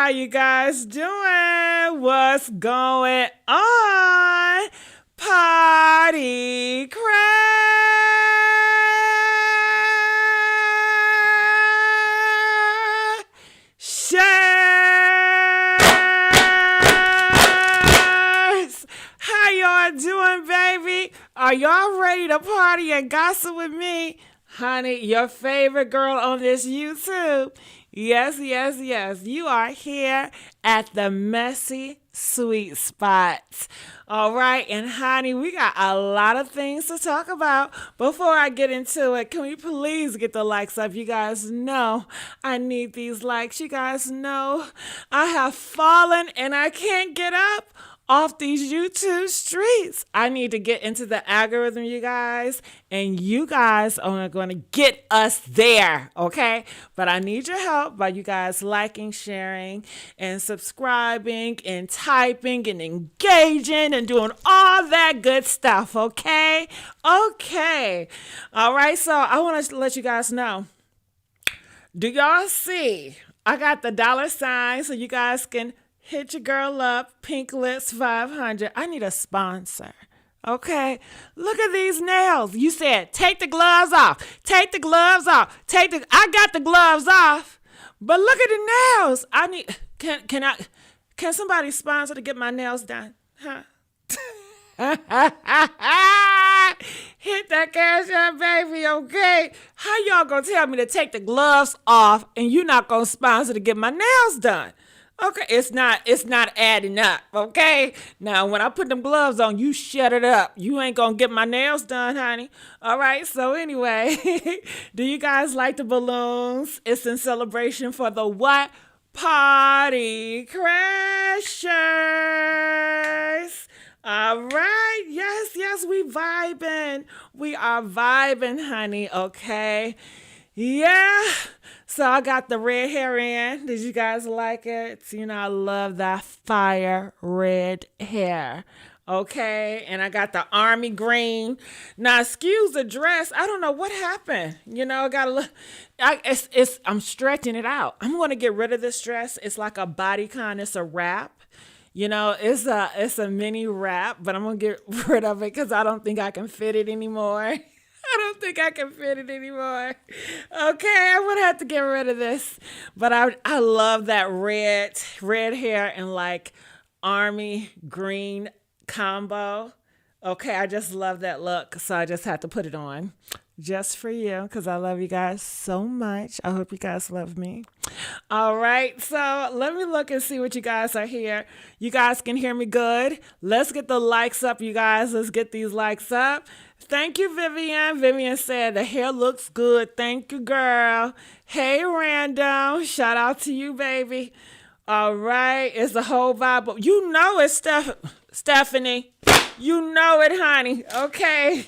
How you guys doing? What's going on? Party crashers! How y'all doing, baby? Are y'all ready to party and gossip with me? Honey, your favorite girl on this YouTube. Yes, yes, yes. You are here at the messy sweet spot. All right. And honey, we got a lot of things to talk about. Before I get into it, can we please get the likes up? You guys know I need these likes. You guys know I have fallen and I can't get up off these YouTube streets. I need to get into the algorithm, you guys, and you guys are going to get us there, okay? But I need your help by you guys liking, sharing, and subscribing, and typing, and engaging, and doing all that good stuff, okay? Okay. All right, so I want to let you guys know. Do y'all see? I got the $sign so you guys can hit your girl up, Pink Lips 500. I need a sponsor. Okay? Look at these nails. You said, take the gloves off. Take the gloves off. I got the gloves off. But look at the nails. I need, can somebody sponsor to get my nails done? Huh? Hit that cash up, baby, okay? How y'all gonna tell me to take the gloves off and you not gonna sponsor to get my nails done? Okay, it's not adding up, okay? Now, when I put them gloves on, you shut it up. You ain't gonna get my nails done, honey. All right, so anyway, do you guys like the balloons? It's in celebration for the what? Party crashers. All right, yes, we vibing. We are vibing, honey, okay? Yeah. So I got the red hair in. Did you guys like it? You know, I love that fire red hair. Okay. And I got the army green. Now, excuse the dress. I don't know what happened. You know, I got to look. I'm stretching it out. I'm going to get rid of this dress. It's like a bodycon. It's a wrap. You know, it's a mini wrap, but I'm going to get rid of it because I don't think I can fit it anymore. I don't think I can fit it anymore. Okay, I'm going to have to get rid of this. But I love that red hair and like army green combo. Okay, I just love that look. So I just had to put it on just for you because I love you guys so much. I hope you guys love me. All right, so let me look and see what you guys are here. You guys can hear me good. Let's get the likes up, you guys. Let's get these likes up. Thank you, Vivian. Vivian said the hair looks good. Thank you, girl. Hey, Random. Shout out to you, baby. All right, it's the whole vibe. You know it, Stephanie. You know it, honey. Okay.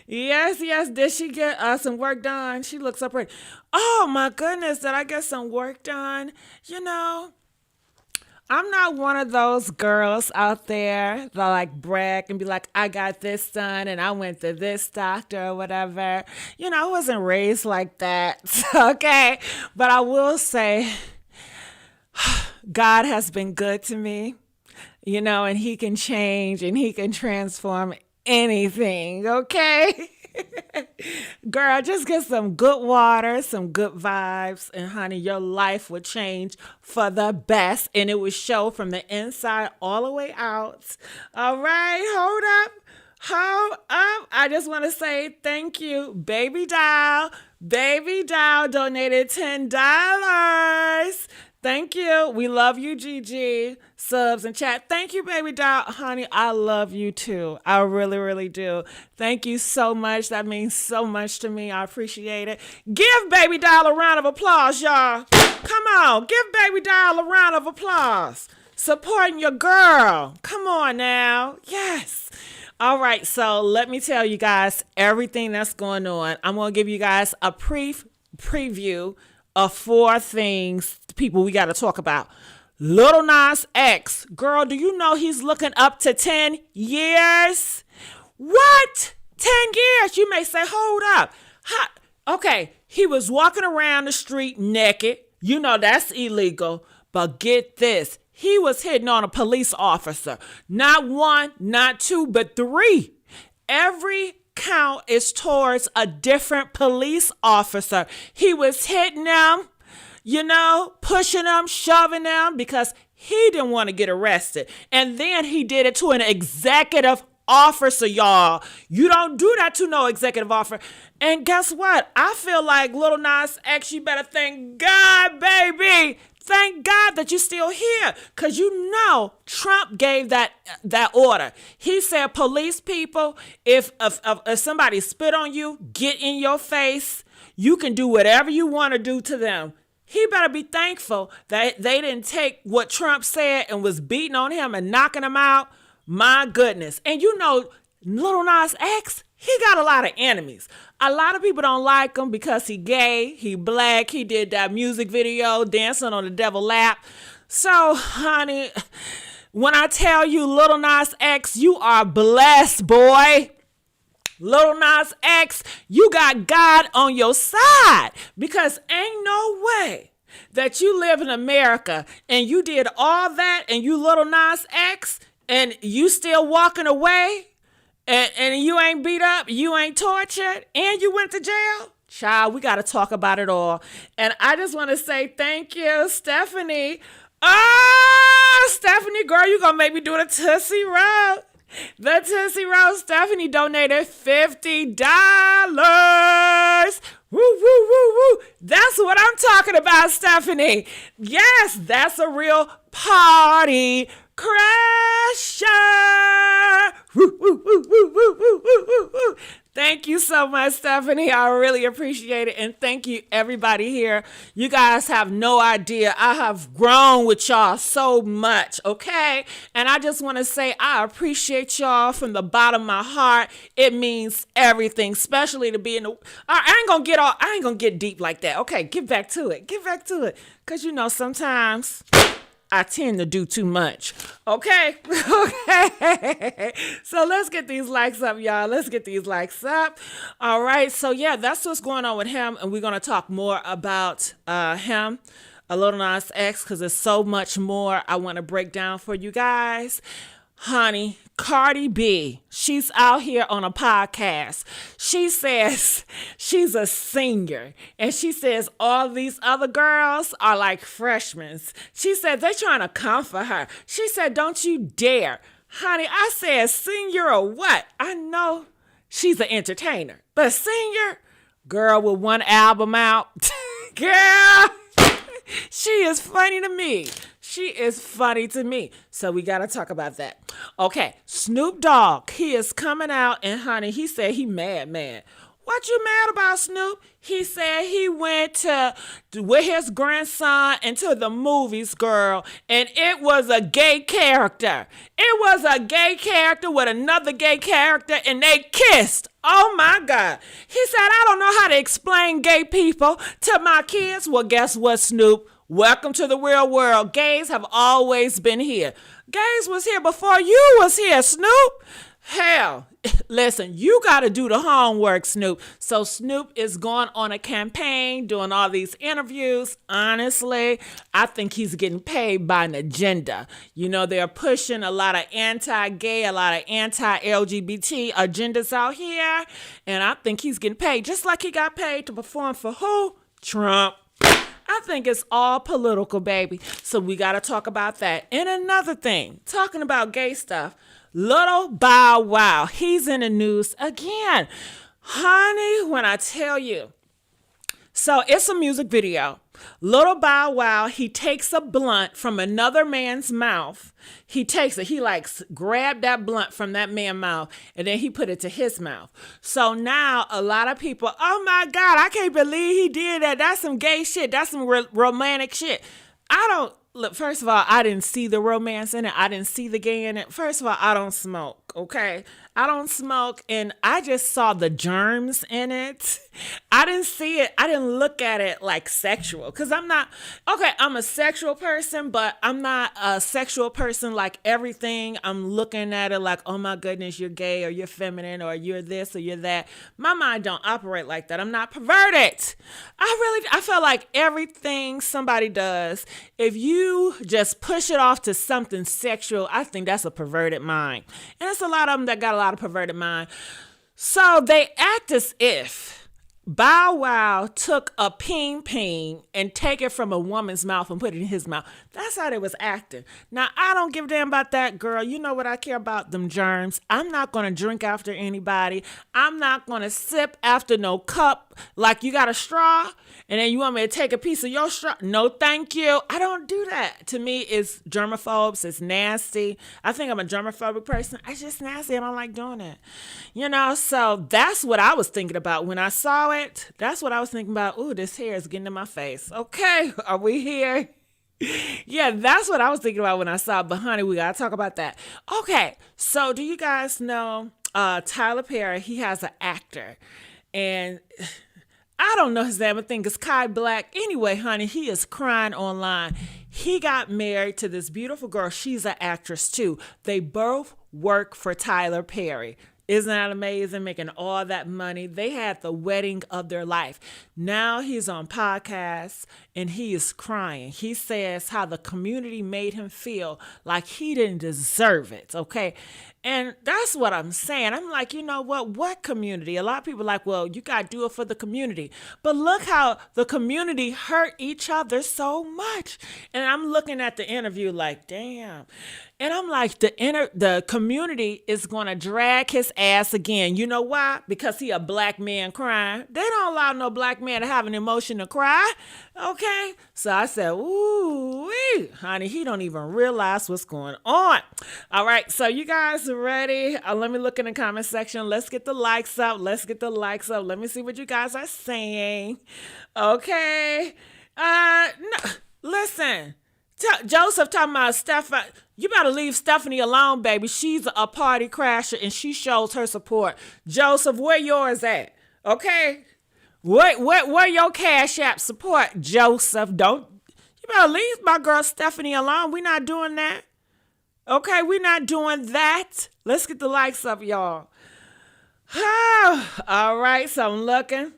Yes. Did she get some work done? She looks so pretty. Oh, my goodness. Did I get some work done? You know, I'm not one of those girls out there that like brag and be like, I got this done and I went to this doctor or whatever. You know, I wasn't raised like that. Okay. But I will say, God has been good to me, you know, and he can change and he can transform anything, okay? Girl, just get some good water, some good vibes, and honey, your life would change for the best, and it would show from the inside all the way out. All right, hold up. I just want to say thank you, Baby Doll. Baby Doll donated $10. Thank you. We love you, Gigi. Subs and chat. Thank you, Baby Doll. Honey, I love you too. I really, really do. Thank you so much. That means so much to me. I appreciate it. Give Baby Doll a round of applause, y'all. Come on. Give Baby Doll a round of applause. Supporting your girl. Come on now. Yes. All right. So let me tell you guys everything that's going on. I'm going to give you guys a preview of 4 things, people we got to talk about. Lil Nas X. Girl, do you know he's looking up to 10 years? What? 10 years? You may say, hold up. Okay, he was walking around the street naked. You know that's illegal. But get this, he was hitting on a police officer. Not one, not two, but three. Every count is towards a different police officer. He was hitting them, pushing them, shoving them because he didn't want to get arrested. And then he did it to an executive officer, y'all. You don't do that to no executive officer. And guess what? I feel like Lil Nas X, you better thank God, baby. Thank God that you're still here. Because Trump gave that order. He said, police people, if somebody spit on you, get in your face. You can do whatever you want to do to them. He better be thankful that they didn't take what Trump said and was beating on him and knocking him out. My goodness. And Lil Nas X, he got a lot of enemies. A lot of people don't like him because he gay, he black, he did that music video, dancing on the devil's lap. So, honey, when I tell you Lil Nas X, you are blessed, boy. Lil Nas X, you got God on your side because ain't no way that you live in America and you did all that and you Lil Nas X and you still walking away and you ain't beat up, you ain't tortured, and you went to jail. Child, we got to talk about it all. And I just want to say thank you, Stephanie. Stephanie, girl, you going to make me do the Tootsie Roll. The Tootsie Roll, Stephanie donated $50. Woo, woo, woo, woo. That's what I'm talking about, Stephanie. Yes, that's a real party crasher. Woo, woo, woo, woo, woo, woo, woo, woo. Thank you so much, Stephanie. I really appreciate it. And thank you, everybody here. You guys have no idea. I have grown with y'all so much, okay? And I just want to say I appreciate y'all from the bottom of my heart. It means everything, especially to be in the... I ain't gonna get deep like that. Okay, get back to it. Because, sometimes... I tend to do too much. Okay? Okay. So let's get these likes up, y'all. Let's get these likes up. All right. So, yeah, that's what's going on with him. And we're going to talk more about him, Lil Nas X, because there's so much more I want to break down for you guys. Honey, Cardi B, she's out here on a podcast. She says she's a senior. And she says all these other girls are like freshmen. She said they're trying to comfort her. She said, don't you dare. Honey, I said senior or what? I know she's an entertainer. But senior, girl with one album out. Girl, she is funny to me. She is funny to me. So we got to talk about that. Okay, Snoop Dogg, he is coming out and honey, he said he mad. What you mad about, Snoop? He said he went with his grandson into the movies, girl, and it was a gay character. It was a gay character with another gay character, and they kissed. Oh, my God. He said, I don't know how to explain gay people to my kids. Well, guess what, Snoop? Welcome to the real world. Gays have always been here. Gays was here before you was here, Snoop. Hell, listen, you got to do the homework, Snoop. So Snoop is going on a campaign, doing all these interviews. Honestly, I think he's getting paid by an agenda. They're pushing a lot of anti-gay, a lot of anti-LGBT agendas out here. And I think he's getting paid just like he got paid to perform for who? Trump. I think it's all political, baby. So we got to talk about that. And another thing, talking about gay stuff, Little Bow Wow, he's in the news again. Honey, when I tell you. So it's a music video. Little Bow Wow, he takes a blunt from another man's mouth. He takes it. He grabbed that blunt from that man's mouth and then he put it to his mouth. So now a lot of people, oh my God, I can't believe he did that. That's some gay shit. That's some romantic shit. Look, first of all, I didn't see the romance in it. I didn't see the gay in it. First of all, I don't smoke, okay? I don't smoke, and I just saw the germs in it. I didn't see it. I didn't look at it like sexual, because I'm not, okay, I'm a sexual person, but I'm not a sexual person like everything. I'm looking at it like, oh my goodness, you're gay or you're feminine or you're this or you're that. My mind don't operate like that. I'm not perverted. I feel like everything somebody does, if you just push it off to something sexual, I think that's a perverted mind. And it's a lot of them that got a lot of perverted mind. So they act as if Bow Wow took a peen and take it from a woman's mouth and put it in his mouth. That's how they was acting. Now, I don't give a damn about that, girl. You know what I care about? Them germs. I'm not going to drink after anybody. I'm not going to sip after no cup. Like, you got a straw and then you want me to take a piece of your straw? No, thank you. I don't do that. To me, it's germaphobes. It's nasty. I think I'm a germophobic person. It's just nasty. I don't like doing it. You know, so that's what I was thinking about when I saw it. That's what I was thinking about. Ooh, this hair is getting in my face. Okay, are we here? Yeah, that's what I was thinking about when I saw it. But honey, we gotta talk about that. Okay, so do you guys know Tyler Perry? He has an actor, and I don't know his name. I think it's Skyh Black. Anyway, honey, he is crying online. He got married to this beautiful girl. She's an actress too. They both work for Tyler Perry. Isn't that amazing? Making all that money. They had the wedding of their life. Now he's on podcasts and he is crying. He says how the community made him feel like he didn't deserve it. Okay. And that's what I'm saying. I'm like, you know what? What community? A lot of people are like, well, you got to do it for the community. But look how the community hurt each other so much. And I'm looking at the interview like, damn. And I'm like, the community is going to drag his ass again. You know why? Because he a black man crying. They don't allow no black man to have an emotion to cry. Okay? So I said, ooh, honey, he don't even realize what's going on. All right. So you guys ready? Let me look in the comment section. Let's get the likes up. Let's get the likes up. Let me see what you guys are saying. Okay. No, listen. Joseph talking about Stephanie. You better leave Stephanie alone, baby. She's a party crasher and she shows her support. Joseph, where yours at? Okay? Where your Cash App support, Joseph? You better leave my girl Stephanie alone. We're not doing that. Okay, we're not doing that. Let's get the likes up, y'all. All right, so I'm looking.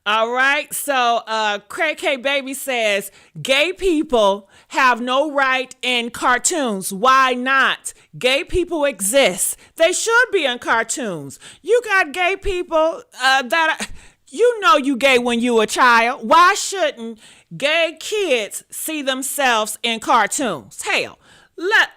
All right, so Craig K Baby says, gay people have no right in cartoons. Why not? Gay people exist. They should be in cartoons. You got gay people you know you gay when you a child. Why shouldn't gay kids see themselves in cartoons? Hell, look,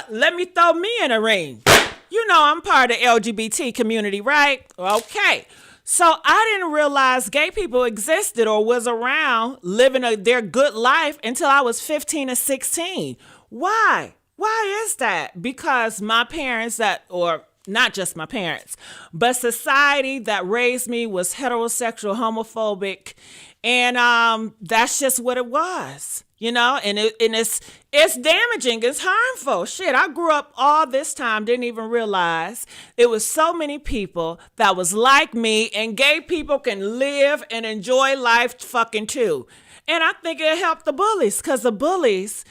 let me throw me in a ring. You know I'm part of the LGBT community, right? Okay. So I didn't realize gay people existed or was around living their good life until I was 15 or 16. Why? Why is that? Because my parents or not just my parents, but society that raised me was heterosexual, homophobic, and that's just what it was. You know, and it's damaging. It's harmful. Shit, I grew up all this time, didn't even realize it was so many people that was like me, and gay people can live and enjoy life fucking too. And I think it helped the bullies, because the bullies,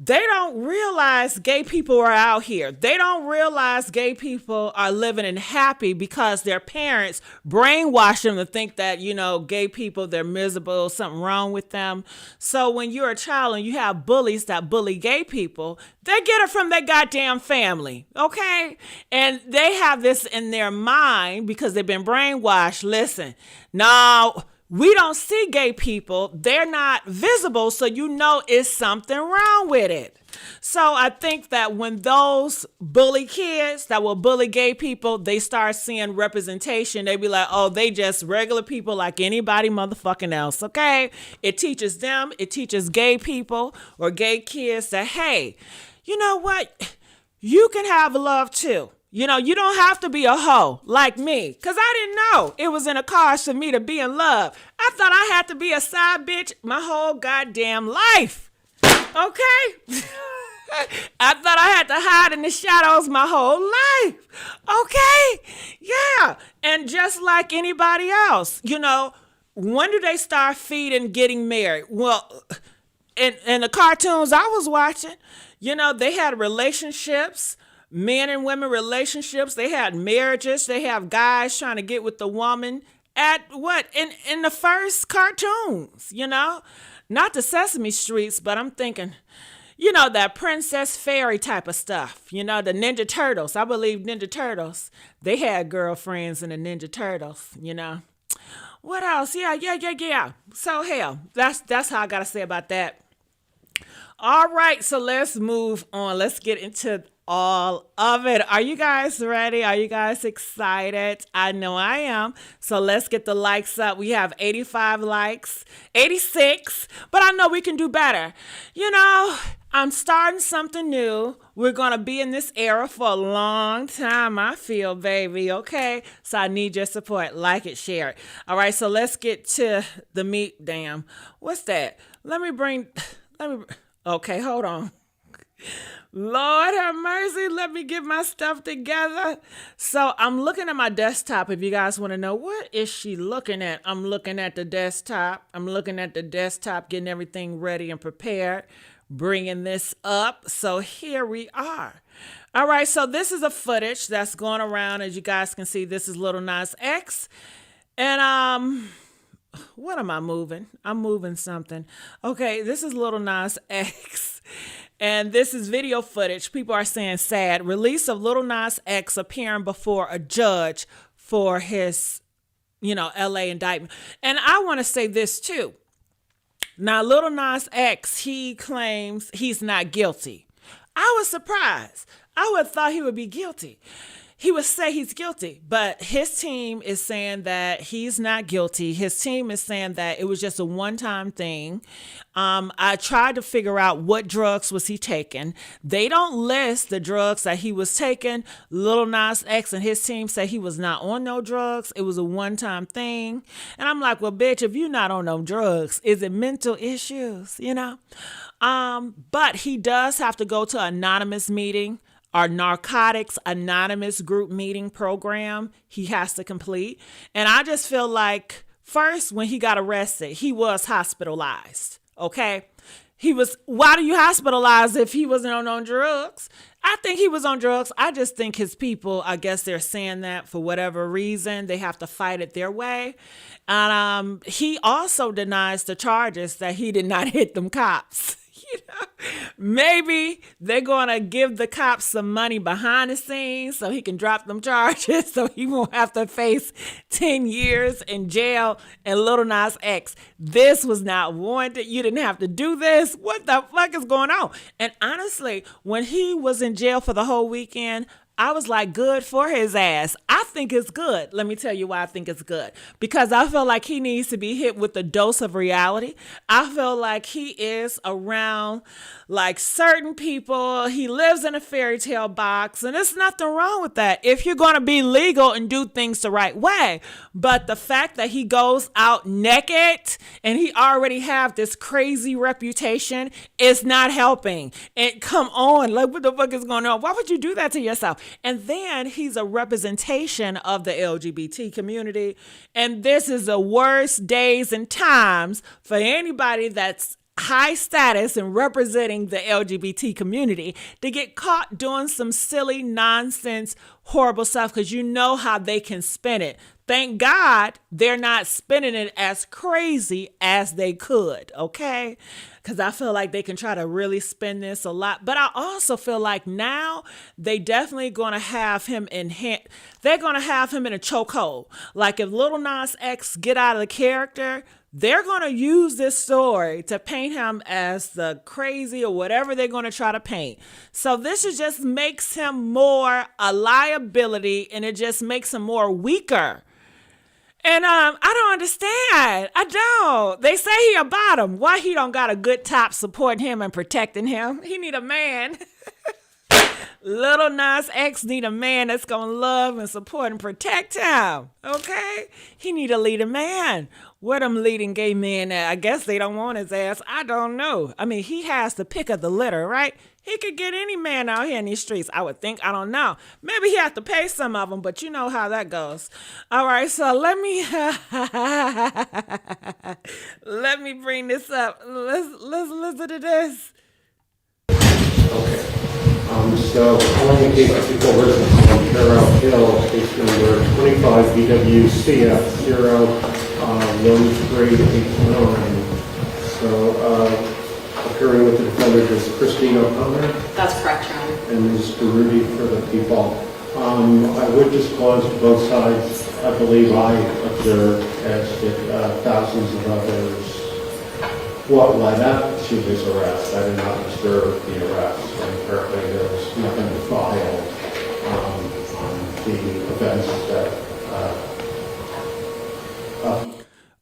they don't realize gay people are out here. They don't realize gay people are living and happy because their parents brainwash them to think that, you know, gay people, they're miserable, something wrong with them. So when you're a child and you have bullies that bully gay people, they get it from their goddamn family, okay? And they have this in their mind because they've been brainwashed. Listen, no, we don't see gay people. They're not visible, so you know it's something wrong with it. So I think that when those bully kids that will bully gay people, they start seeing representation, they be like, oh, they just regular people like anybody motherfucking else, okay? It teaches them, it teaches gay people or gay kids that, hey, you know what? You can have love too. You know, you don't have to be a hoe like me, because I didn't know it was in the cards for me to be in love. I thought I had to be a side bitch my whole goddamn life. Okay? I thought I had to hide in the shadows my whole life. Okay. Yeah. And just like anybody else, when do they start feeding getting married? Well, in the cartoons I was watching, they had relationships, men and women relationships. They had marriages. They have guys trying to get with the woman at what? In the first cartoons, Not the Sesame Streets, but I'm thinking, that princess fairy type of stuff. The Ninja Turtles. I believe Ninja Turtles. They had girlfriends in the Ninja Turtles, What else? Yeah. So hell, that's how I gotta say about that. All right, so let's move on. Let's get into all of it. Are you guys ready? Are you guys excited? I know I am. So let's get the likes up. We have 85 likes, 86, but I know we can do better. I'm starting something new. We're going to be in this era for a long time, I feel, baby. Okay? So I need your support. Like it, share it. All right, so let's get to the meat. Damn. What's that? Okay, hold on. Lord have mercy. Let me get my stuff together. So I'm looking at my desktop. If you guys want to know, what is she looking at? I'm looking at the desktop. Getting everything ready and prepared. Bringing this up. So here we are. All right. So this is a footage that's going around. As you guys can see, this is Lil Nas X. And, what am I moving? I'm moving something. Okay, this is Lil Nas X. And this is video footage. People are saying sad. Release of Lil Nas X appearing before a judge for his, LA indictment. And I want to say this too. Now, Lil Nas X, he claims he's not guilty. I was surprised. I would have thought he would be guilty. He would say he's guilty, but his team is saying that he's not guilty. His team is saying that it was just a one-time thing. I tried to figure out what drugs was he taking. They don't list the drugs that he was taking. Lil Nas X and his team say he was not on no drugs. It was a one-time thing. And I'm like, well, bitch, if you're not on no drugs, is it mental issues, But he does have to go to an anonymous meeting. Our Narcotics Anonymous group meeting program he has to complete. And I just feel like, first, when he got arrested, he was hospitalized, okay? Why do you hospitalize if he wasn't on drugs? I think he was on drugs. I just think his people, I guess they're saying that for whatever reason, they have to fight it their way. And he also denies the charges that he did not hit them cops. Maybe they're going to give the cops some money behind the scenes so he can drop them charges so he won't have to face 10 years in jail. And Lil Nas X, this was not warranted. You didn't have to do this. What the fuck is going on? And honestly, when he was in jail for the whole weekend, I was like, good for his ass. I think it's good. Let me tell you why I think it's good. Because I feel like he needs to be hit with a dose of reality. I feel like he is around like certain people. He lives in a fairy tale box, and there's nothing wrong with that if you're going to be legal and do things the right way. But the fact that he goes out naked and he already have this crazy reputation is not helping. And come on, like what the fuck is going on? Why would you do that to yourself? And then he's a representation of the LGBT community. And this is the worst days and times for anybody that's high status and representing the LGBT community to get caught doing some silly nonsense, horrible stuff, because you know how they can spin it. Thank God they're not spinning it as crazy as they could, okay? Because I feel like they can try to really spin this a lot. But I also feel like now they definitely going to have him they're going to have him in a chokehold. Like if Lil Nas X get out of the character, they're going to use this story to paint him as the crazy or whatever they're going to try to paint. So this just makes him more a liability, and it just makes him more weaker. And I don't understand. I don't. They say he a bottom. Why he don't got a good top supporting him and protecting him? He need a man. Lil Nas X need a man that's gonna love and support and protect him. Okay? He need a leading man. Where them leading gay men at? I guess they don't want his ass. I don't know. I mean, he has the pick of the litter, right? He could get any man out here in these streets, I would think. I don't know. Maybe he has to pay some of them, but you know how that goes. All right, so let me let me bring this up. Let's listen to this. Okay. So calling case particular residence on Carroll Hill, case number 25 BWCF 0 1389. So appearing with the defendant is Christine O'Connor. That's correct, Your Honor. And Mr. Rudy for the people. I would disclose to both sides. I believe I observed, as did thousands of others, what led up to his arrest. I did not observe the arrest, and apparently there was nothing to file on the events that.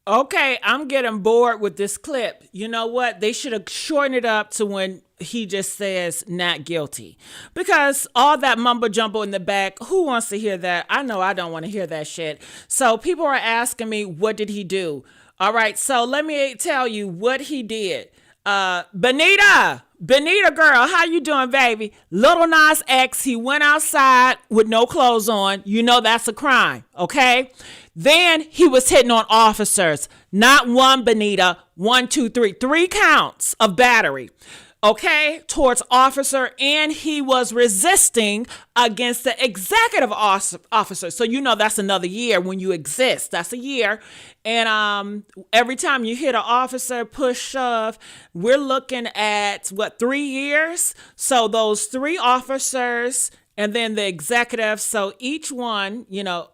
Okay, I'm getting bored with this clip. You know what? They should have shortened it up to when he just says not guilty. Because all that mumbo jumbo in the back, who wants to hear that? I know I don't want to hear that shit. So people are asking me, what did he do? All right, so let me tell you what he did. Benita girl, how you doing, baby? Lil Nas X, he went outside with no clothes on. You know that's a crime, okay? Then he was hitting on officers. Not one, Benita. 1, 2, 3. 3 counts of battery. Okay, towards officer, and he was resisting against the executive officer. So you know that's another year when you exist. That's a year. And every time you hit an officer, push, shove, we're looking at, 3 years? So those 3 officers and then the executive. So each one,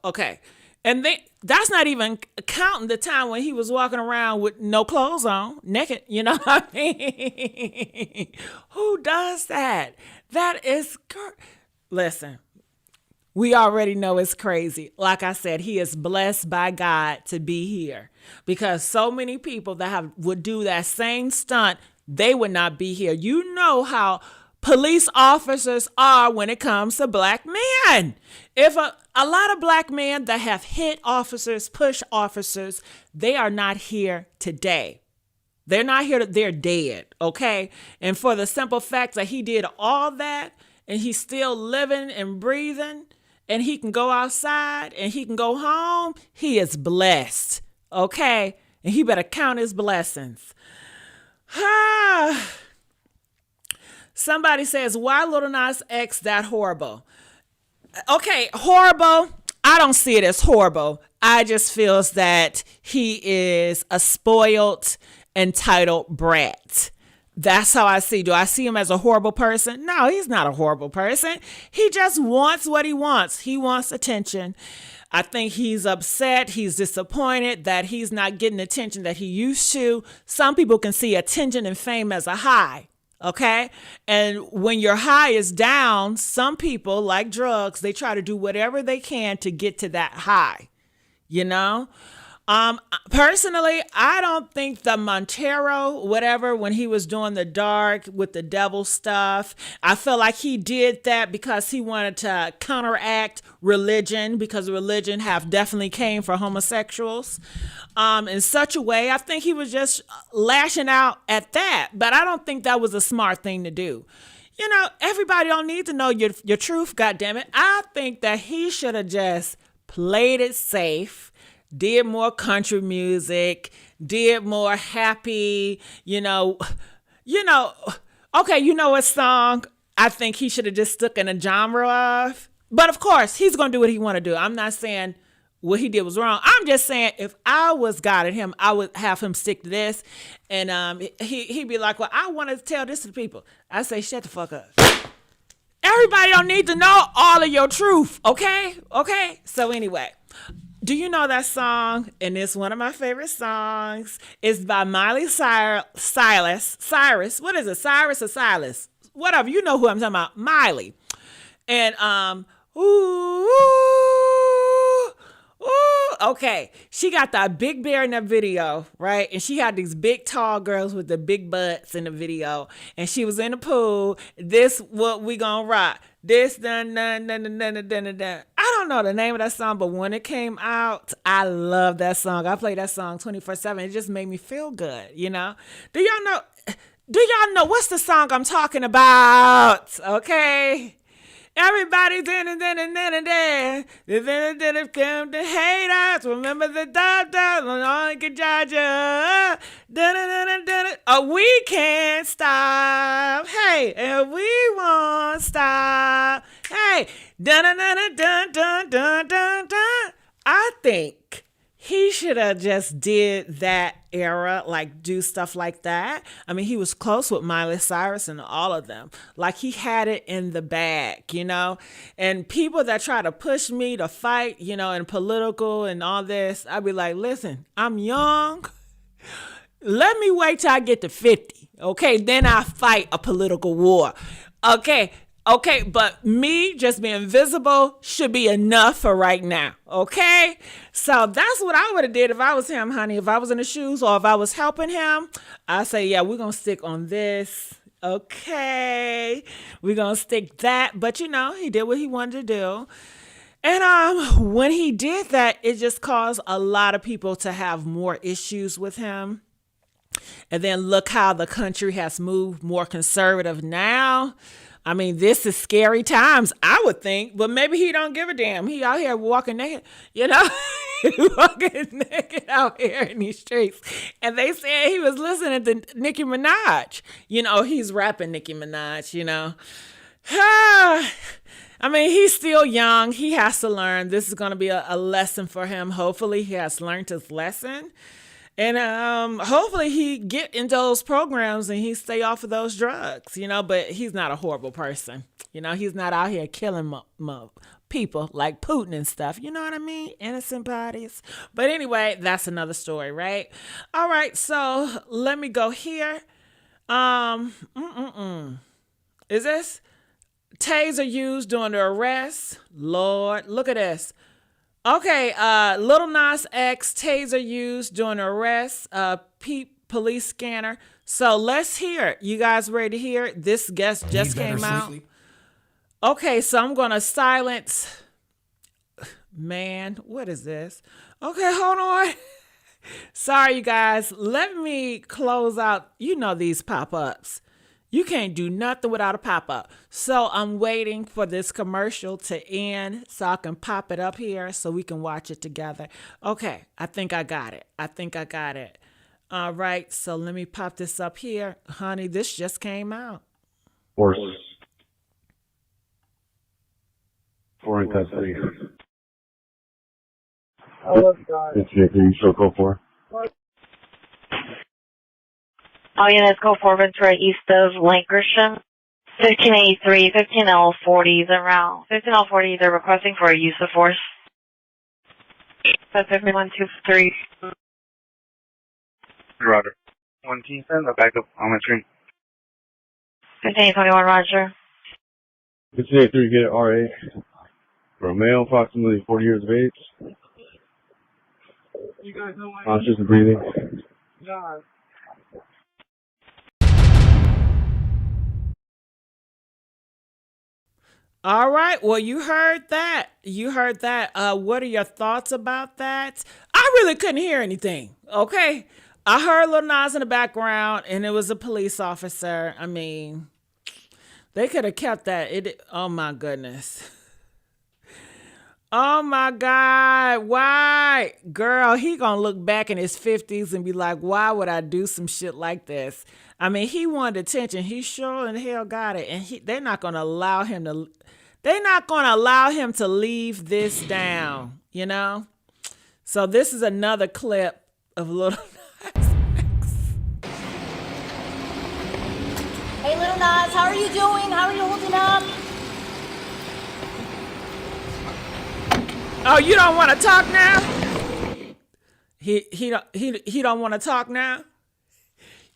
okay. And that's not even counting the time when he was walking around with no clothes on, naked, you know what I mean? Who does that? That is, listen, we already know it's crazy. Like I said, he is blessed by God to be here because so many people that would do that same stunt, they would not be here. You know how police officers are when it comes to black men. If a lot of black men that have hit officers, push officers, they are not here today. They're not here. They're dead. Okay. And for the simple fact that he did all that and he's still living and breathing and he can go outside and he can go home, he is blessed. Okay. And he better count his blessings. Somebody says, why Lil Nas X that horrible? Okay, horrible. I don't see it as horrible. I just feel that he is a spoiled, entitled brat. That's how I see. Do I see him as a horrible person? No, he's not a horrible person. He just wants what he wants. He wants attention. I think he's upset. He's disappointed that he's not getting attention that he used to. Some people can see attention and fame as a high. Okay. And when your high is down, some people, like drugs, they try to do whatever they can to get to that high, Personally, I don't think the Montero, when he was doing the dark with the devil stuff, I feel like he did that because he wanted to counteract religion, because religion have definitely came for homosexuals in such a way. I think he was just lashing out at that, but I don't think that was a smart thing to do. Everybody don't need to know your truth, goddammit. I think that he should have just played it safe, did more country music, did more happy, okay, what song I think he should have just stuck in a genre of? But of course, he's going to do what he want to do. I'm not saying what he did was wrong. I'm just saying if I was God at him, I would have him stick to this. And he'd be like, well, I want to tell this to people. I say, shut the fuck up. Everybody don't need to know all of your truth, okay? Okay? So anyway. Do you know that song? And it's one of my favorite songs. It's by Miley Cyrus. What is it? Cyrus or Silas? Whatever. You know who I'm talking about. Miley. And okay. She got that big bear in the video, right? And she had these big tall girls with the big butts in the video. And she was in the pool. This what we gonna rock. This, dun, dun, dun, dun, dun, dun, dun, dun. I don't know the name of that song, but when it came out, I love that song. I play that song 24/7. It just made me feel good, you know? Do y'all know? Do y'all know what's the song I'm talking about? Okay. Everybody then come to hate us. Remember the doctor, only can judge you. Oh, we can't stop. Hey, and we won't stop. Hey, dun dun dun dun dun dun dun dun. I think he should have just did that era, like do stuff like that. I mean, he was close with Miley Cyrus and all of them. Like he had it in the bag, you know? And people that try to push me to fight, you know, and political and all this, I'd be like, listen, I'm young. Let me wait till I get to 50. Okay, then I fight a political war. Okay. Okay, but me just being visible should be enough for right now. Okay? So that's what I would have did if I was him, honey. If I was in the shoes or if I was helping him, I'd say, yeah, we're going to stick on this. Okay. We're going to stick that. But, you know, he did what he wanted to do. And when he did that, it just caused a lot of people to have more issues with him. And then look how the country has moved more conservative now. I mean, this is scary times, I would think, but maybe he don't give a damn. He out here walking naked, you know, walking naked out here in these streets. And they said he was listening to Nicki Minaj. You know, he's rapping Nicki Minaj, you know. I mean, he's still young. He has to learn. This is going to be a lesson for him. Hopefully he has learned his lesson. And hopefully he get into those programs and he stay off of those drugs, you know, but he's not a horrible person. You know, he's not out here killing people like Putin and stuff. You know what I mean? Innocent bodies. But anyway, that's another story, right? All right, so let me go here. Is this taser used during the arrest? Lord, look at this. Okay, Lil Nas X taser used during the arrest, police scanner. So let's hear it. You guys ready to hear it? This guest just came out. Okay, so I'm going to silence. Man, what is this? Okay, hold on. Sorry, you guys. Let me close out. You know these pop-ups. You can't do nothing without a pop-up. So I'm waiting for this commercial to end so I can pop it up here so we can watch it together. Okay, I think I got it. All right, so let me pop this up here. Honey, this just came out. Horse. 4 in custody. Hello, Scott. It's Nick, are you still go for? All units go forward for east of Lancashire. 1583, 15L40 is around. 15L40, they're requesting for a use of force. That's 5123. Roger. 1 T, send the backup on my screen. 1521, Roger. 1583, get it RA. For a male, approximately 40 years of age. You guys know my Conscious and breathing. God. All right. Well, you heard that. What are your thoughts about that? I really couldn't hear anything. Okay. I heard Lil Nas in the background and it was a police officer. I mean, they could have kept that. Oh my goodness. Oh my God. Why? Girl, he gonna look back in his 50s and be like, why would I do some shit like this? I mean, he wanted attention. He sure in the hell got it. And they're not gonna allow him to leave this down, you know? So this is another clip of Lil Nas X. Hey, Lil Nas, how are you doing? How are you holding up? Oh, you don't want to talk now? He don't want to talk now?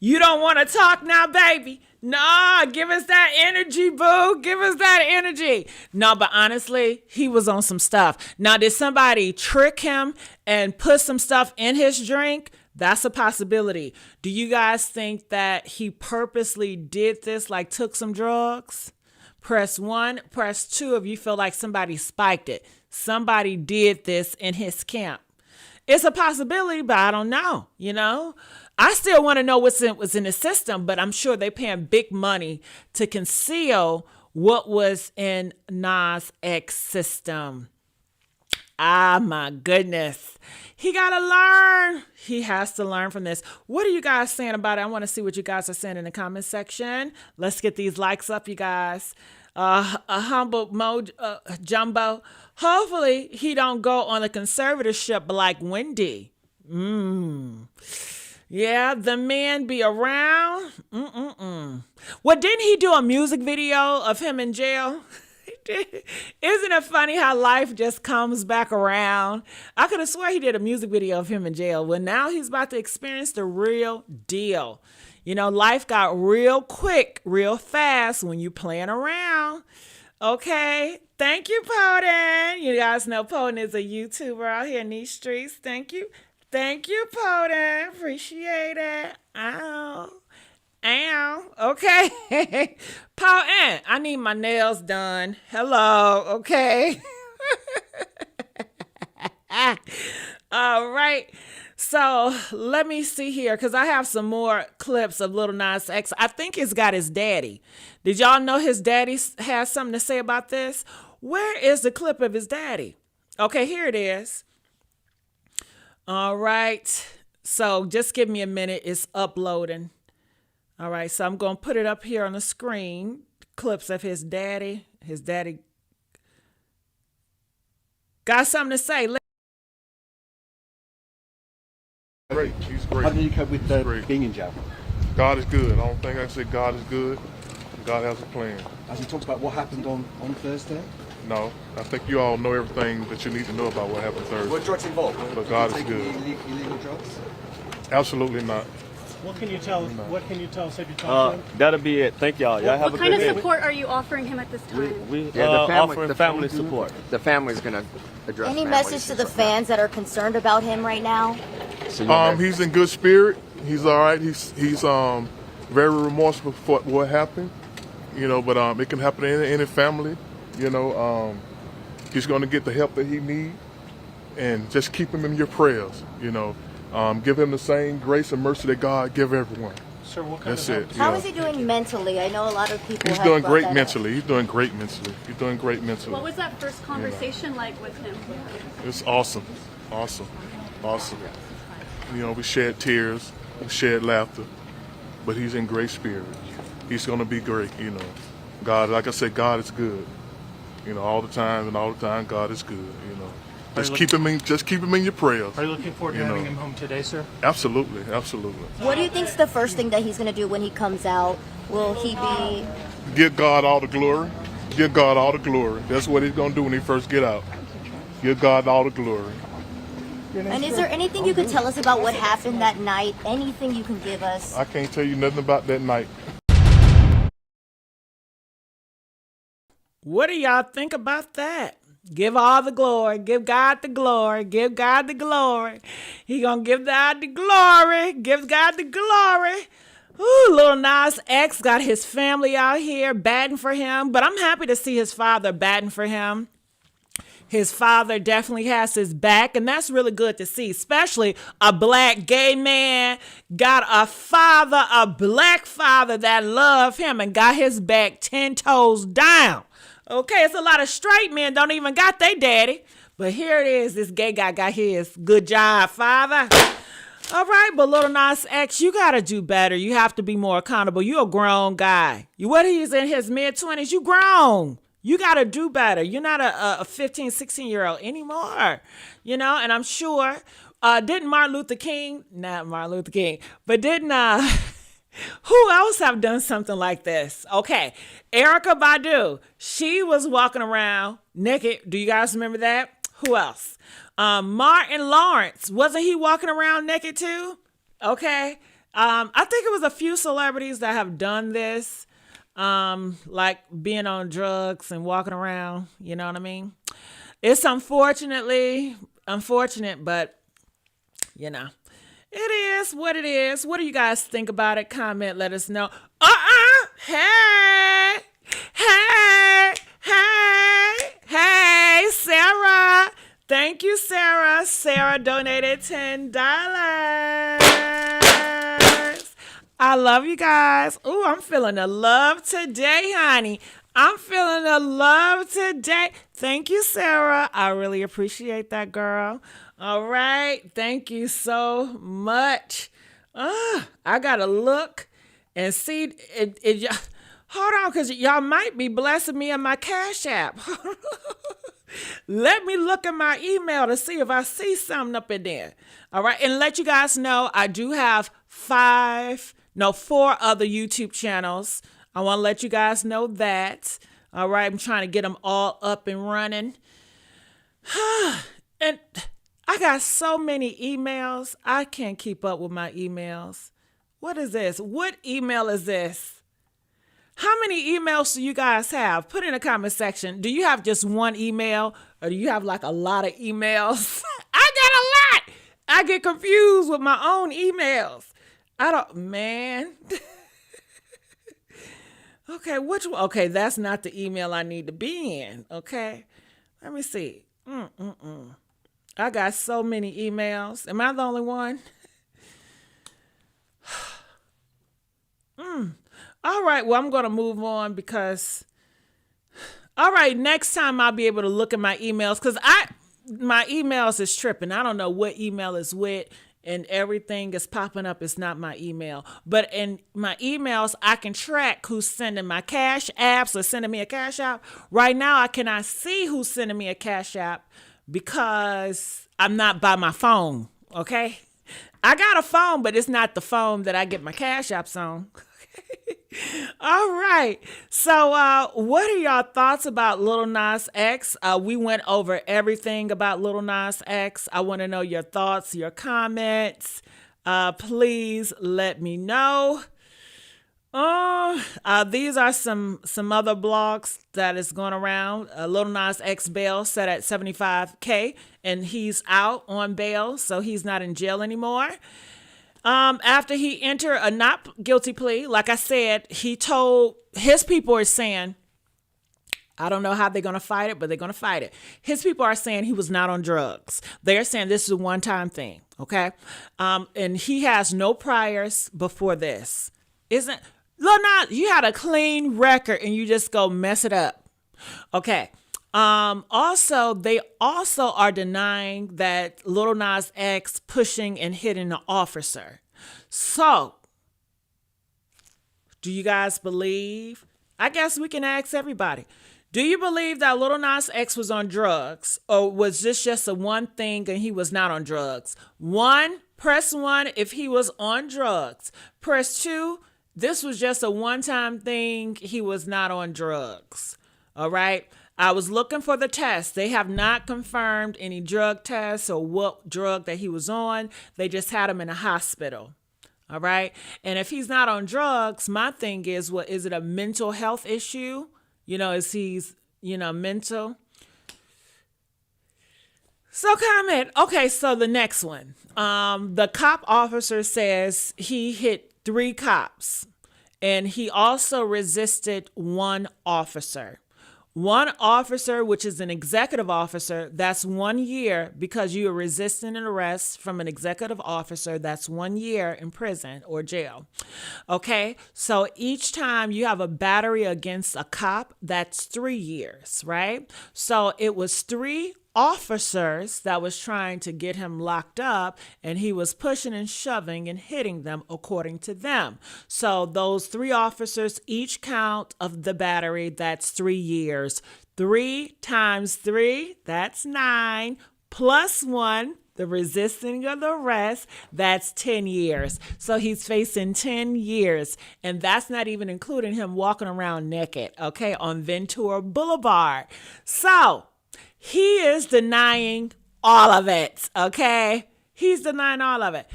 You don't want to talk now, baby? Nah, give us that energy, boo. Give us that energy. No, but honestly, he was on some stuff. Now, did somebody trick him and put some stuff in his drink? That's a possibility. Do you guys think that he purposely did this, like took some drugs? Press 1. Press 2 if you feel like somebody spiked it. Somebody did this in his camp. It's a possibility, but I don't know, you know? I still want to know what's in the system, but I'm sure they're paying big money to conceal what was in Nas X system. Ah, my goodness. He got to learn. He has to learn from this. What are you guys saying about it? I want to see what you guys are saying in the comment section. Let's get these likes up, you guys. A humble jumbo. Hopefully he don't go on a conservatorship like Wendy. Yeah, the man be around. Well, didn't he do a music video of him in jail? Isn't it funny how life just comes back around? I could have sworn he did a music video of him in jail. Well, now he's about to experience the real deal. You know, life got real quick, real fast when you playing around. Okay. Thank you, Poden. You guys know Poden is a YouTuber out here in these streets. Thank you. Thank you, Poden. Appreciate it. Ow. Okay. Poden, I need my nails done. Hello. Okay. All right. So let me see here, because I have some more clips of Lil Nas X. I think it's got his daddy. Did y'all know his daddy has something to say about this? Where is the clip of his daddy? Okay, here it is. All right. So just give me a minute. It's uploading. All right. So I'm going to put it up here on the screen. Clips of his daddy. His daddy got something to say. Great. He's great. How did you cope with being in jail? God is good. I don't think I can say God is good. God has a plan. As he talks about what happened on Thursday? No, I think you all know everything that you need to know about what happened Thursday. Were drugs involved? But God is good. Illegal drugs? Absolutely not. What can you tell us? What can you tell us? Have you talked to him? That'll be it. Thank y'all. Y'all have What a kind good of day. support are you offering him at this time? We the family support. The family's gonna address. Any message to the fans that are concerned about him right now? He's in good spirit. He's all right. He's very remorseful for what happened. You know, but it can happen in any family. You know, he's going to get the help that he needs, and just keep him in your prayers. You know, give him the same grace and mercy that God give everyone. Sir, what kind That's of it. How is he doing mentally? I know a lot of people He's have doing brought great that mentally. He's doing great mentally. He's doing great mentally. What was that first conversation like with him? It's awesome. You know, we shed tears, we shed laughter, but he's in great spirit. He's going to be great, you know. God, like I said, God is good. You know, all the time, God is good, you know. Just keep him in your prayers. Are you looking forward to having him home today, sir? Absolutely. What do you think's the first thing that he's going to do when he comes out? Will he be... Give God all the glory. Give God all the glory. That's what he's going to do when he first get out. Give God all the glory. And is there anything you could tell us about what happened that night? Anything you can give us? I can't tell you nothing about that night. What do y'all think about that? Give all the glory. Give God the glory. Give God the glory. He gonna give God the glory. Give God the glory. Ooh, Lil Nas X got his family out here batting for him, but I'm happy to see his father batting for him. His father definitely has his back, and that's really good to see, especially a black gay man got a father, a black father that loved him and got his back 10 toes down. Okay, it's a lot of straight men don't even got their daddy, but here it is, this gay guy got his. Good job, father. All right, but Lil Nas X, you got to do better. You have to be more accountable. You're a grown guy. He's in his mid-20s, you grown. You got to do better. You're not a 15, 16-year-old anymore, you know, and I'm sure, didn't Martin Luther King, not Martin Luther King, but didn't, who else have done something like this? Okay, Erykah Badu, she was walking around naked. Do you guys remember that? Who else? Martin Lawrence, wasn't he walking around naked too? Okay, I think it was a few celebrities that have done this. Like being on drugs and walking around, you know what I mean? It's unfortunate, but you know, it is what it is. What do you guys think about it? Comment, let us know. Hey! Thank you, Sarah. Sarah donated $10. I love you guys. Ooh, I'm feeling the love today, honey. I'm feeling the love today. Thank you, Sarah. I really appreciate that, girl. All right. Thank you so much. I got to look and see. Hold on, because y'all might be blessing me in my Cash App. Let me look at my email to see if I see something up in there. All right. And let you guys know, I do have 4 other YouTube channels. I want to let you guys know that. All right. I'm trying to get them all up and running. And I got so many emails. I can't keep up with my emails. What is this? What email is this? How many emails do you guys have? Put in the comment section. Do you have just one email or do you have like a lot of emails? I got a lot. I get confused with my own emails. Man. Okay, which one? Okay, that's not the email I need to be in. Okay, let me see. I got so many emails. Am I the only one? All right, well, I'm going to move on because, all right, next time I'll be able to look at my emails because my emails is tripping. I don't know what email is with, and everything is popping up. It's not my email. But in my emails, I can track who's sending my Cash Apps or sending me a Cash App. Right now, I cannot see who's sending me a Cash App because I'm not by my phone, okay? I got a phone, but it's not the phone that I get my Cash Apps on. All right. So what are y'all thoughts about Lil Nas X? We went over everything about Lil Nas X. I want to know your thoughts, your comments. Please let me know. These are some other blogs that is going around. Lil Nas X bail set at $75K, and he's out on bail, so he's not in jail anymore. After he entered a not guilty plea, like I said, he told his people are saying, I don't know how they're going to fight it, but they're going to fight it. His people are saying he was not on drugs. They're saying this is a one-time thing, okay? And he has no priors before this. Lil Nas, you had a clean record and you just go mess it up. Okay. Also, they also are denying that Lil Nas X pushing and hitting an officer. So, do you guys believe? I guess we can ask everybody. Do you believe that Lil Nas X was on drugs, or was this just a one thing and he was not on drugs? 1, press 1 if he was on drugs. Press 2, this was just a one-time thing, he was not on drugs. All right? I was looking for the test. They have not confirmed any drug tests or what drug that he was on. They just had him in a hospital. All right. And if he's not on drugs, my thing is, is it a mental health issue? Is he's, mental? So comment. Okay. So the next one, the cop officer says he hit 3 cops and he also resisted 1 officer. 1 officer, which is an executive officer, that's 1 year because you are resisting an arrest from an executive officer. That's 1 year in prison or jail. Okay, so each time you have a battery against a cop, that's 3 years, right? So it was 3 officers that was trying to get him locked up, and he was pushing and shoving and hitting them according to them. So those 3 officers, each count of the battery, that's 3 years. 3 times 3, that's 9, plus 1, the resisting of the arrest, that's 10 years. So he's facing 10 years, and that's not even including him walking around naked, okay, on Ventura Boulevard. So he is denying all of it, okay? He's denying all of it.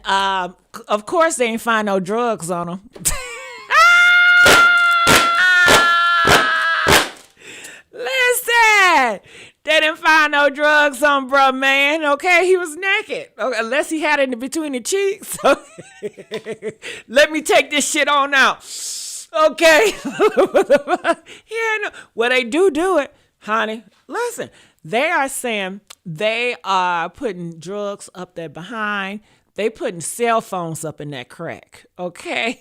Of course, they ain't find no drugs on him. Listen, they didn't find no drugs on bruh, man, okay? He was naked, okay? Unless he had it in between the cheeks. Let me take this shit on out, okay? Yeah, no. Well, they do it. Honey, listen, they are saying They are putting drugs up there behind. They putting cell phones up in that crack. Okay.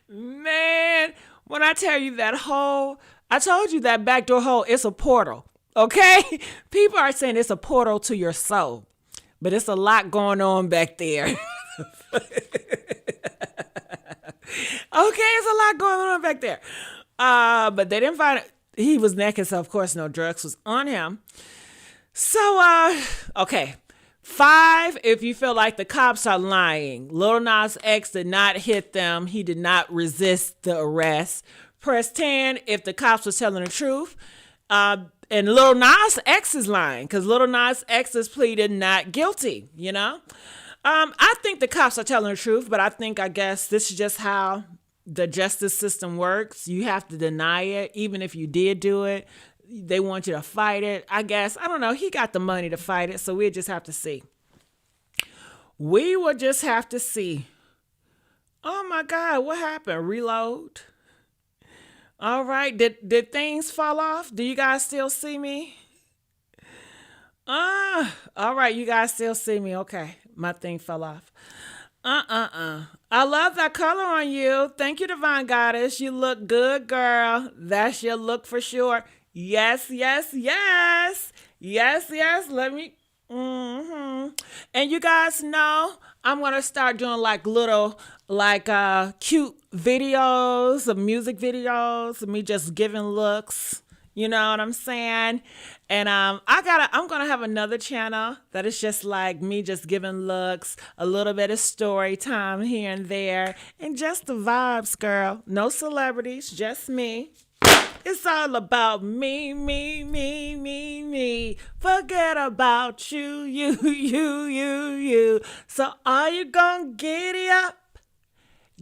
Man, when I tell you that hole, I told you that backdoor hole, it's a portal. Okay? People are saying it's a portal to your soul. But it's a lot going on back there. Okay, it's a lot going on back there. But they didn't find it. He was naked, so of course no drugs was on him. So, okay. 5, if you feel like the cops are lying. Lil Nas X did not hit them. He did not resist the arrest. Press 10 if the cops was telling the truth. And Lil Nas X is lying because Lil Nas X is pleaded not guilty, you know? I think the cops are telling the truth, but I guess this is just how the justice system works. You have to deny it, even if you did do it. They want you to fight it. I guess, I don't know. He got the money to fight it, so we'll just have to see. We will just have to see. Oh my God, what happened? Reload. All right, did things fall off? Do you guys still see me? All right, you guys still see me. Okay, my thing fell off. I love that color on you. Thank you, Divine Goddess. You look good, girl. That's your look for sure. Yes. Let me. And you guys know I'm gonna start doing like little cute videos of music videos of me just giving looks. You know what I'm saying? And I'm gonna have another channel that is just like me just giving looks, a little bit of story time here and there, and just the vibes, girl. No celebrities, just me. It's all about me. Forget about you. So are you gonna giddy up?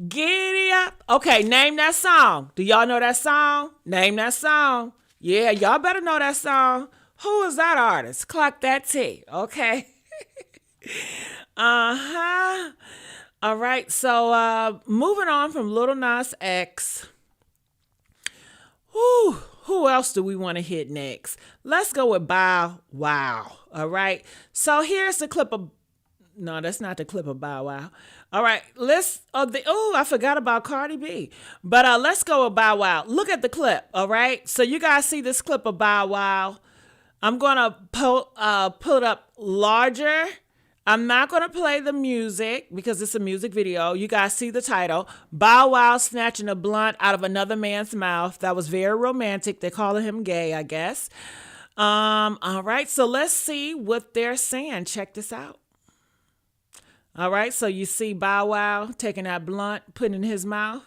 Giddy up. Okay, name that song. Do y'all know that song? Name that song. Yeah, y'all better know that song. Who is that artist? Clock that T. Okay. All right, so moving on from Lil Nas X. Who else do we want to hit next? Let's go with Bow Wow. All right. So here's the clip of. No, that's not the clip of Bow Wow. All right. I forgot about Cardi B. But let's go with Bow Wow. Look at the clip. All right. So you guys see this clip of Bow Wow. I'm gonna put up larger. I'm not going to play the music because it's a music video. You guys see the title. Bow Wow snatching a blunt out of another man's mouth. That was very romantic. They're calling him gay, I guess. All right, so let's see what they're saying. Check this out. All right, so you see Bow Wow taking that blunt, putting it in his mouth.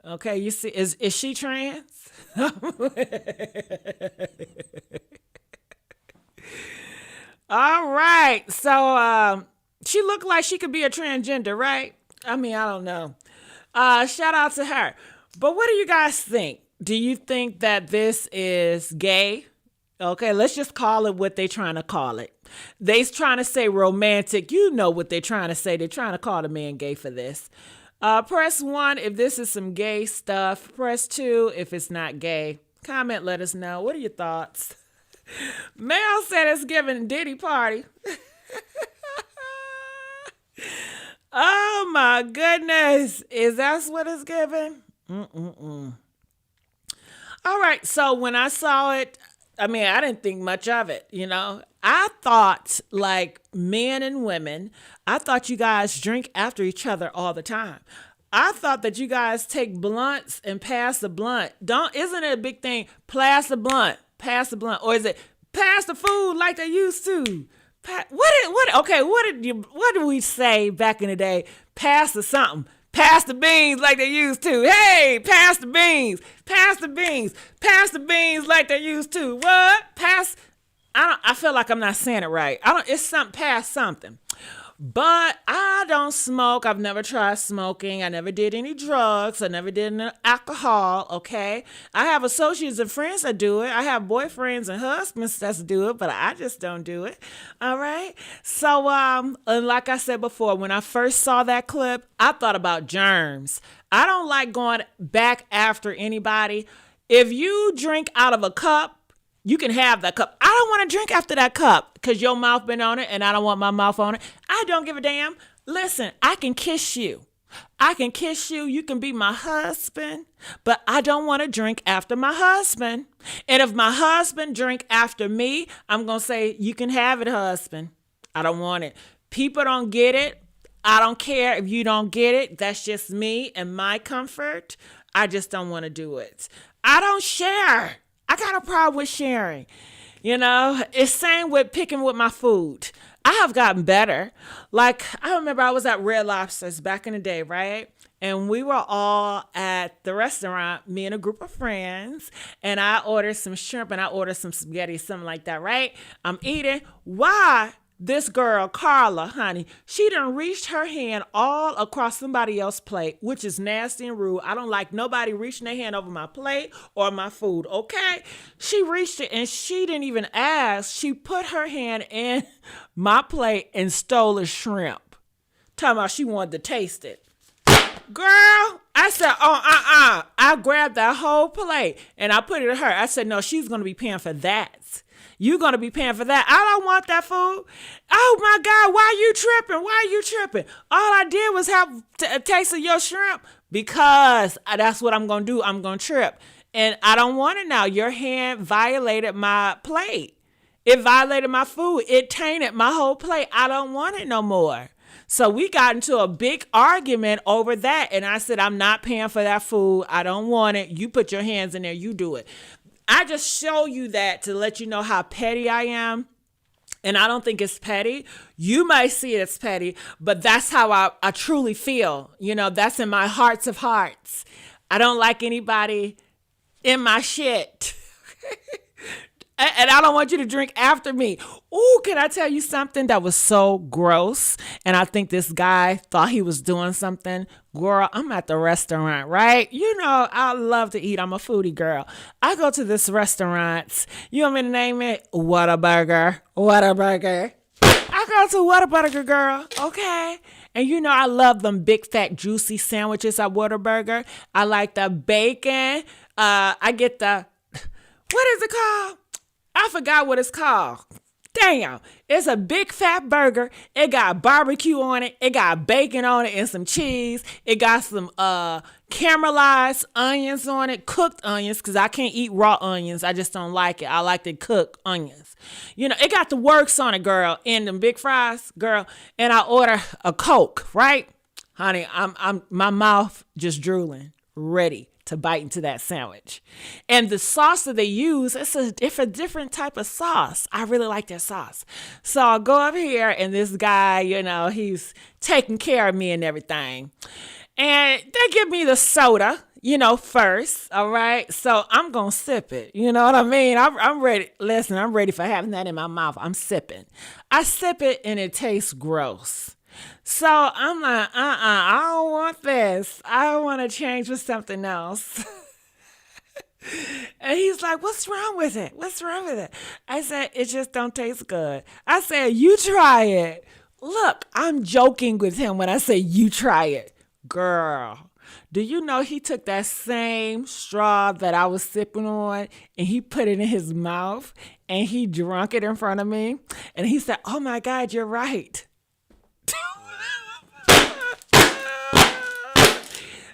Okay, you see, is she trans? All right. So she looked like she could be a transgender, right? I mean, I don't know. Shout out to her. But what do you guys think? Do you think that this is gay? Okay, let's just call it what they're trying to call it. They're trying to say romantic. You know what they're trying to say. They're trying to call the man gay for this. Press 1 if this is some gay stuff. Press 2 if it's not gay. Comment, let us know. What are your thoughts? Mel said it's giving Diddy party. Oh my goodness. Is that what it's giving? All right. So when I saw it, I mean, I didn't think much of it, you know. I thought like men and women, I thought you guys drink after each other all the time. I thought that you guys take blunts and pass the blunt. Isn't it a big thing? Pass the blunt. Or is it pass the food like they used to? What did we say back in the day? Pass the something. Pass the beans like they used to. Hey, pass the beans. Pass the beans. Pass the beans like they used to. What? I feel like I'm not saying it right. It's something past something. But I don't smoke. I've never tried smoking. I never did any drugs. I never did any alcohol, okay? I have associates and friends that do it. I have boyfriends and husbands that do it, but I just don't do it, all right? So, and like I said before, when I first saw that clip, I thought about germs. I don't like going back after anybody. If you drink out of a cup, you can have that cup. I don't want to drink after that cup because your mouth been on it and I don't want my mouth on it. I don't give a damn. Listen, I can kiss you. I can kiss you. You can be my husband, but I don't want to drink after my husband. And if my husband drink after me, I'm going to say, you can have it, husband. I don't want it. People don't get it. I don't care if you don't get it. That's just me and my comfort. I just don't want to do it. I don't share. I got a problem with sharing. You know, it's same with picking with my food. I have gotten better. Like, I remember I was at Red Lobster's back in the day, right? And we were all at the restaurant, me and a group of friends, and I ordered some shrimp and I ordered some spaghetti, something like that, right? I'm eating. Why? This girl, Carla, honey, she done reached her hand all across somebody else's plate, which is nasty and rude. I don't like nobody reaching their hand over my plate or my food, okay? She reached it and she didn't even ask. She put her hand in my plate and stole a shrimp. Talking about she wanted to taste it. Girl, I said, I grabbed that whole plate and I put it in her. I said, no, she's going to be paying for that. You're going to be paying for that. I don't want that food. Oh, my God, why you tripping? Why you tripping? All I did was have a taste of your shrimp because that's what I'm going to do. I'm going to trip. And I don't want it now. Your hand violated my plate. It violated my food. It tainted my whole plate. I don't want it no more. So we got into a big argument over that. And I said, I'm not paying for that food. I don't want it. You put your hands in there. You do it. I just show you that to let you know how petty I am. And I don't think it's petty. You might see it as petty, but that's how I truly feel. You know, that's in my hearts of hearts. I don't like anybody in my shit. And I don't want you to drink after me. Ooh, can I tell you something that was so gross? And I think this guy thought he was doing something. Girl, I'm at the restaurant, right? You know, I love to eat. I'm a foodie girl. I go to this restaurant. You want me to name it? Whataburger. Whataburger. I go to Whataburger, girl. Okay. And you know, I love them big, fat, juicy sandwiches at Whataburger. I like the bacon. I get the, what is it called? I forgot what it's called. Damn. It's a big fat burger. It got barbecue on it. It got bacon on it and some cheese. It got some caramelized onions on it, cooked onions, because I can't eat raw onions. I just don't like it. I like to cook onions. You know, it got the works on it, girl, and them big fries, girl. And I order a Coke, right? Honey, I'm my mouth just drooling, ready to bite into that sandwich. And the sauce that they use, it's a different type of sauce. I really like their sauce. So I'll go up here and this guy, you know, he's taking care of me and everything. And they give me the soda, you know, first. All right. So I'm going to sip it. You know what I mean? I'm ready. Listen, I'm ready for having that in my mouth. I'm sipping. I sip it and it tastes gross. So I'm like, I don't want this. I want to change with something else. And he's like, what's wrong with it? What's wrong with it? I said, it just don't taste good. I said, you try it. Look, I'm joking with him when I say you try it. Girl, do you know he took that same straw that I was sipping on and he put it in his mouth and he drank it in front of me? And he said, oh my God, you're right.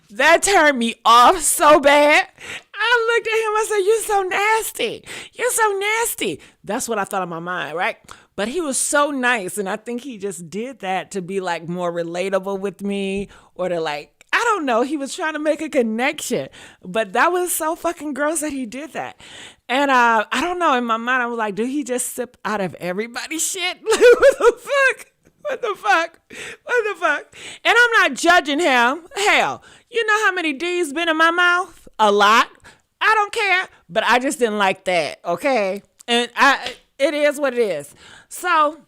That turned me off so bad. I looked at him, I said, you're so nasty. You're so nasty. That's what I thought in my mind, right? But he was so nice, and I think he just did that to be like more relatable with me, or to like, I don't know, he was trying to make a connection. But that was so fucking gross that he did that. And I don't know, in my mind, I was like, did he just sip out of everybody's shit? What the fuck? What the fuck? What the fuck? And I'm not judging him. Hell, you know how many D's been in my mouth? A lot. I don't care, but I just didn't like that, okay? And it is what it is. So,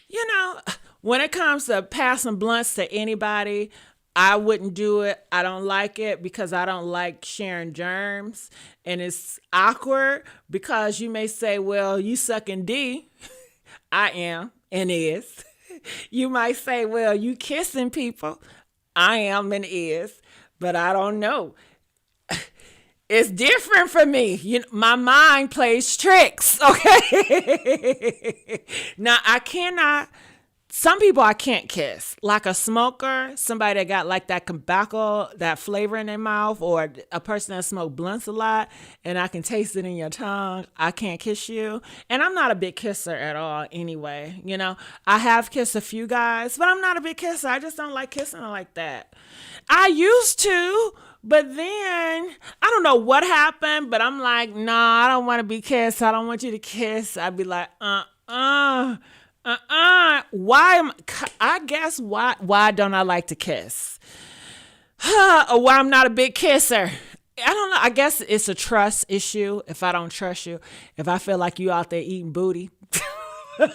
you know, when it comes to passing blunts to anybody, I wouldn't do it. I don't like it because I don't like sharing germs. And it's awkward because you may say, well, you sucking D. I am and is. You might say, well, you kissing people. I am and is, but I don't know. It's different for me. My mind plays tricks, okay? Now, I cannot, some people I can't kiss. Like a smoker, somebody that got like that tobacco, that flavor in their mouth, or a person that smokes blunts a lot, and I can taste it in your tongue. I can't kiss you. And I'm not a big kisser at all anyway. I have kissed a few guys, but I'm not a big kisser. I just don't like kissing like that. I used to. But then, I don't know what happened, but I'm like, nah, I don't want to be kissed. I don't want you to kiss. I'd be like, why don't I like to kiss? Or why I'm not a big kisser. I don't know. I guess it's a trust issue. If I don't trust you, if I feel like you out there eating booty. I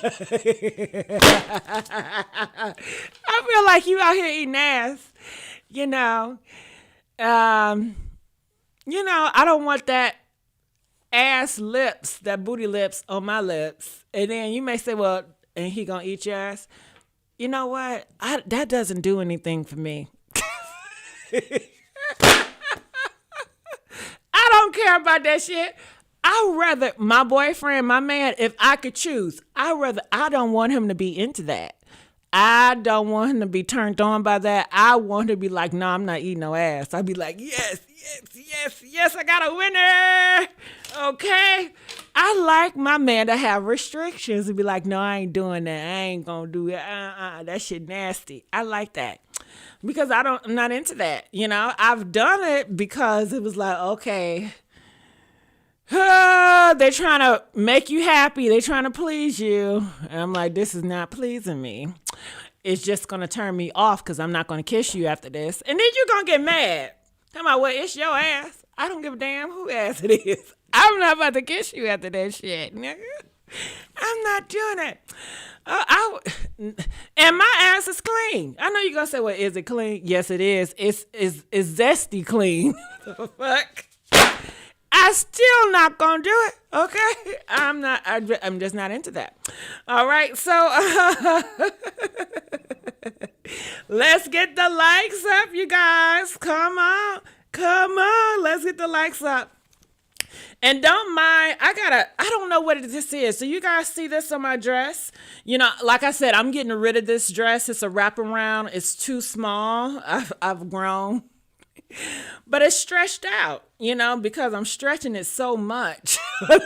feel like you out here eating ass, I don't want that ass lips, that booty lips on my lips. And then you may say, well, and he gonna eat your ass. You know what? That doesn't do anything for me. I don't care about that shit. I'd rather, my boyfriend, my man, if I could choose, I don't want him to be into that. I don't want him to be turned on by that. I want him to be like, no, I'm not eating no ass. I'd be like, yes, I got a winner. Okay. I like my man to have restrictions and be like, no, I ain't doing that. I ain't going to do it. That shit nasty. I like that because I'm not into that. I've done it because it was like, okay, they're trying to make you happy. They're trying to please you. And I'm like, this is not pleasing me. It's just going to turn me off because I'm not going to kiss you after this. And then you're going to get mad. Talking about, well, it's your ass. I don't give a damn who ass it is. I'm not about to kiss you after that shit, nigga. I'm not doing it. And my ass is clean. I know you're going to say, well, is it clean? Yes, it is. It's zesty clean. The fuck? I still not gonna do it, okay? I'm just not into that. All right, so let's get the likes up, you guys. Come on, let's get the likes up. And don't mind, I don't know what this is. So you guys see this on my dress? Like I said, I'm getting rid of this dress. It's a wraparound. It's too small. I've grown. But it's stretched out, because I'm stretching it so much. I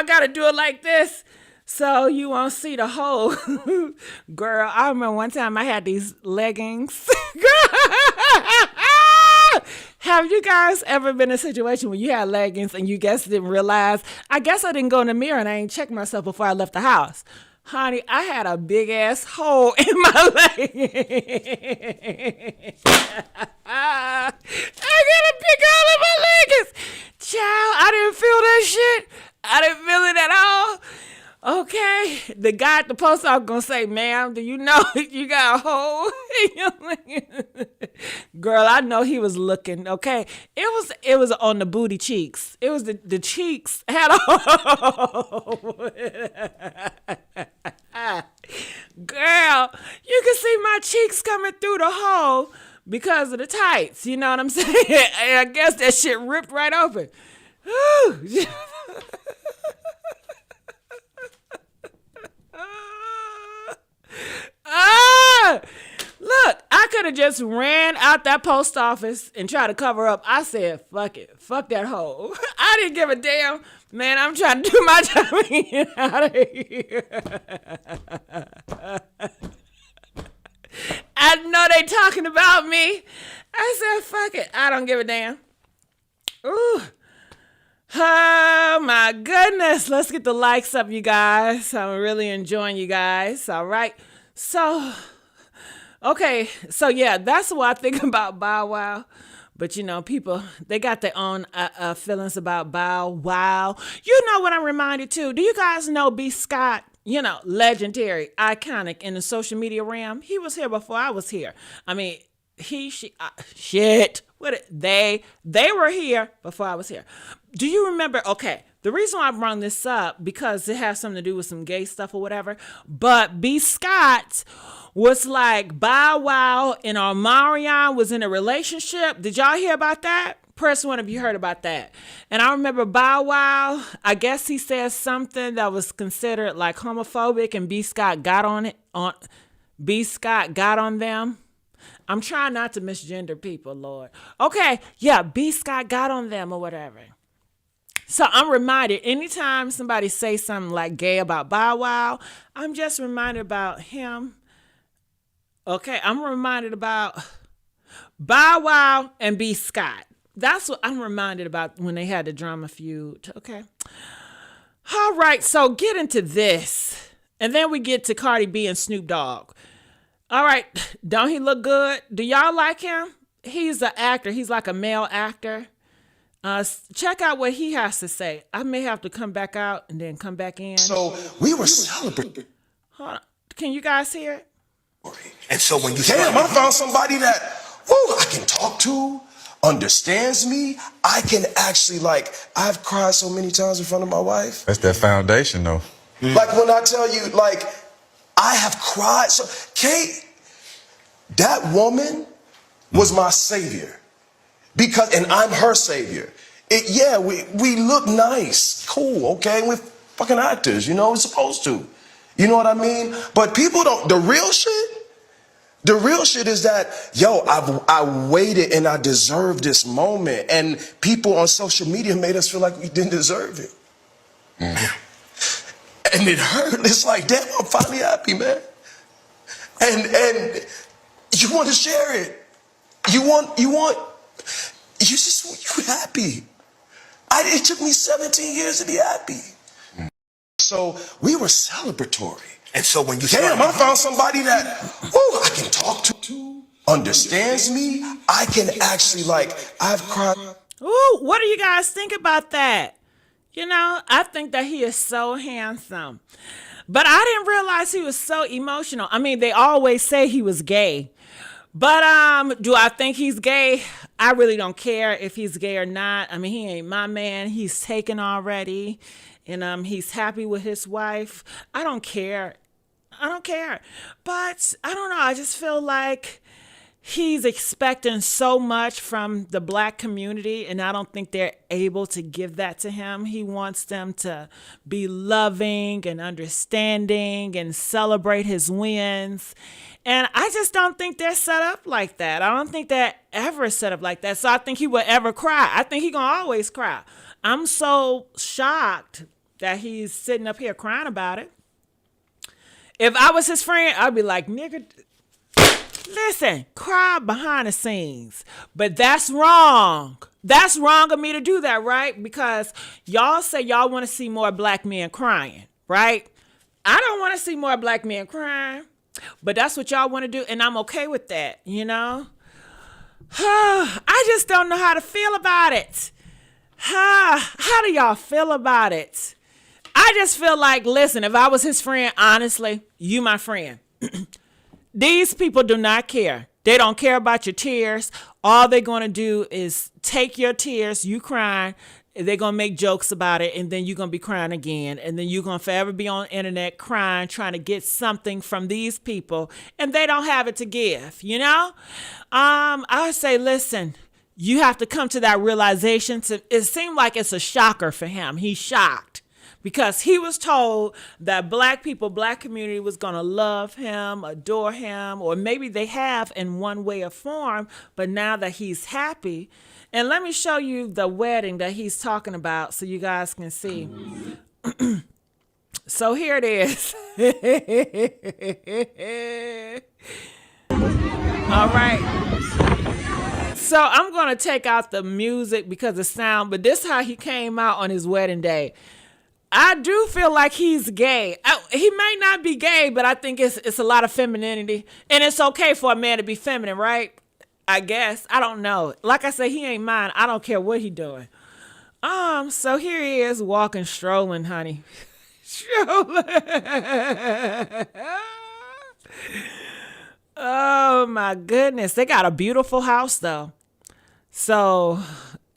got to do it like this so you won't see the hole. Girl, I remember one time I had these leggings. Have you guys ever been in a situation where you had leggings and you guys didn't realize? I guess I didn't go in the mirror and I ain't checked myself before I left the house. Honey, I had a big ass hole in my leg. I got a big hole in my leggings. Child, I didn't feel that shit. I didn't feel it at all. Okay. The guy at the post office gonna say, ma'am, do you know you got a hole in your leg? Girl, I know he was looking, okay? It was on the booty cheeks. It was the cheeks had a hole. Girl, you can see my cheeks coming through the hole because of the tights. You know what I'm saying? I guess that shit ripped right open. Look, I could have just ran out that post office and tried to cover up. I said, fuck it. Fuck that hole. I didn't give a damn. Man, I'm trying to do my job and get out of here. I know they talking about me. I said, fuck it. I don't give a damn. Ooh. Oh, my goodness. Let's get the likes up, you guys. I'm really enjoying you guys. All right. So, okay. So, yeah, that's what I think about Bow Wow. But, people, they got their own feelings about Bow Wow. You know what I'm reminded, too? Do you guys know B. Scott? Legendary, iconic in the social media realm. He was here before I was here. I mean, shit. They were here before I was here. Do you remember? Okay, the reason why I brought this up because it has something to do with some gay stuff or whatever. But B. Scott was like Bow Wow and Omarion was in a relationship. Did y'all hear about that? Press one if you heard about that. And I remember Bow Wow, I guess he said something that was considered like homophobic, and B. Scott got on them. I'm trying not to misgender people, Lord. Okay, yeah, B. Scott got on them or whatever. So I'm reminded, anytime somebody say something like gay about Bow Wow, I'm just reminded about him. Okay, I'm reminded about Bow Wow and B. Scott. That's what I'm reminded about when they had the drama feud. Okay. All right, so get into this. And then we get to Cardi B and Snoop Dogg. All right, don't he look good? Do y'all like him? He's an actor. He's like a male actor. Check out what he has to say. I may have to come back out and then come back in. So we were celebrating. Hold on. Can you guys hear it? And so when you damn, I found somebody that I can talk to, understands me. I can actually I've cried so many times in front of my wife. That's that foundation though. Like when I tell you, I have cried. So Kate, that woman was my savior. And I'm her savior. We look nice, cool, okay? We're fucking actors, we're supposed to. You know what I mean? But people don't, the real shit is that, I waited and I deserved this moment. And people on social media made us feel like we didn't deserve it. And it hurt. It's like, damn, I'm finally happy, man. And you want to share it. You happy. It took me 17 years to be happy. So we were celebratory. And so when you damn, I found somebody that I can talk to, understands me. I can actually I've cried. Ooh, what do you guys think about that? I think that he is so handsome. But I didn't realize he was so emotional. I mean, they always say he was gay. But do I think he's gay? I really don't care if he's gay or not. I mean, he ain't my man. He's taken already. And he's happy with his wife. I don't care. But I don't know. I just feel like he's expecting so much from the black community, and I don't think they're able to give that to him. He wants them to be loving and understanding and celebrate his wins. And I just don't think they're set up like that. I don't think they're ever set up like that. So I think he will ever cry. I think he's going to always cry. I'm so shocked that he's sitting up here crying about it. If I was his friend, I'd be like, nigga, listen, cry behind the scenes. But that's wrong. That's wrong of me to do that, right? Because y'all say y'all want to see more black men crying, right? I don't want to see more black men crying. But that's what y'all want to do, and I'm okay with that, I just don't know how to feel about it. How do y'all feel about it? I just feel like, listen, if I was his friend, honestly, you my friend. These people do not care. They don't care about your tears. All they're going to do is take your tears, you crying, they're going to make jokes about it, and then you're going to be crying again. And then you're going to forever be on the internet crying, trying to get something from these people, and they don't have it to give, I would say, listen, you have to come to that realization. It seemed like it's a shocker for him. He's shocked because he was told that black community was going to love him, adore him, or maybe they have in one way or form, but now that he's happy. And let me show you the wedding that he's talking about so you guys can see. So here it is. All right. So I'm going to take out the music because of sound, but this is how he came out on his wedding day. I do feel like he's gay. He may not be gay, but I think it's a lot of femininity. And it's okay for a man to be feminine, right? I guess. I don't know. Like I said, he ain't mine. I don't care what he doing. So here he is walking, strolling, honey. Strolling. Oh my goodness. They got a beautiful house though. So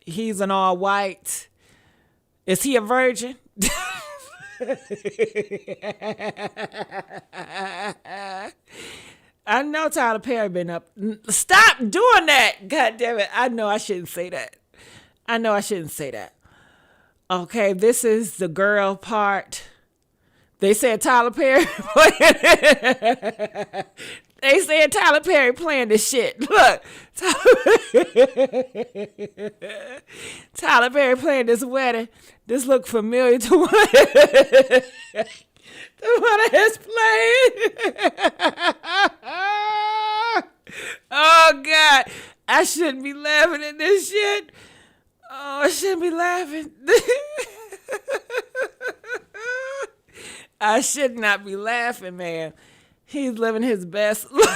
he's an all white. Is he a virgin? I know Tyler Perry been up. Stop doing that. God damn it. I know I shouldn't say that. I know I shouldn't say that. Okay, this is the girl part. They said Tyler Perry They said Tyler Perry playing this shit. Look. Tyler Perry playing this wedding. This look familiar to one of his plays. Oh, God. I shouldn't be laughing at this shit. Oh, I shouldn't be laughing. I should not be laughing, man. He's living his best life.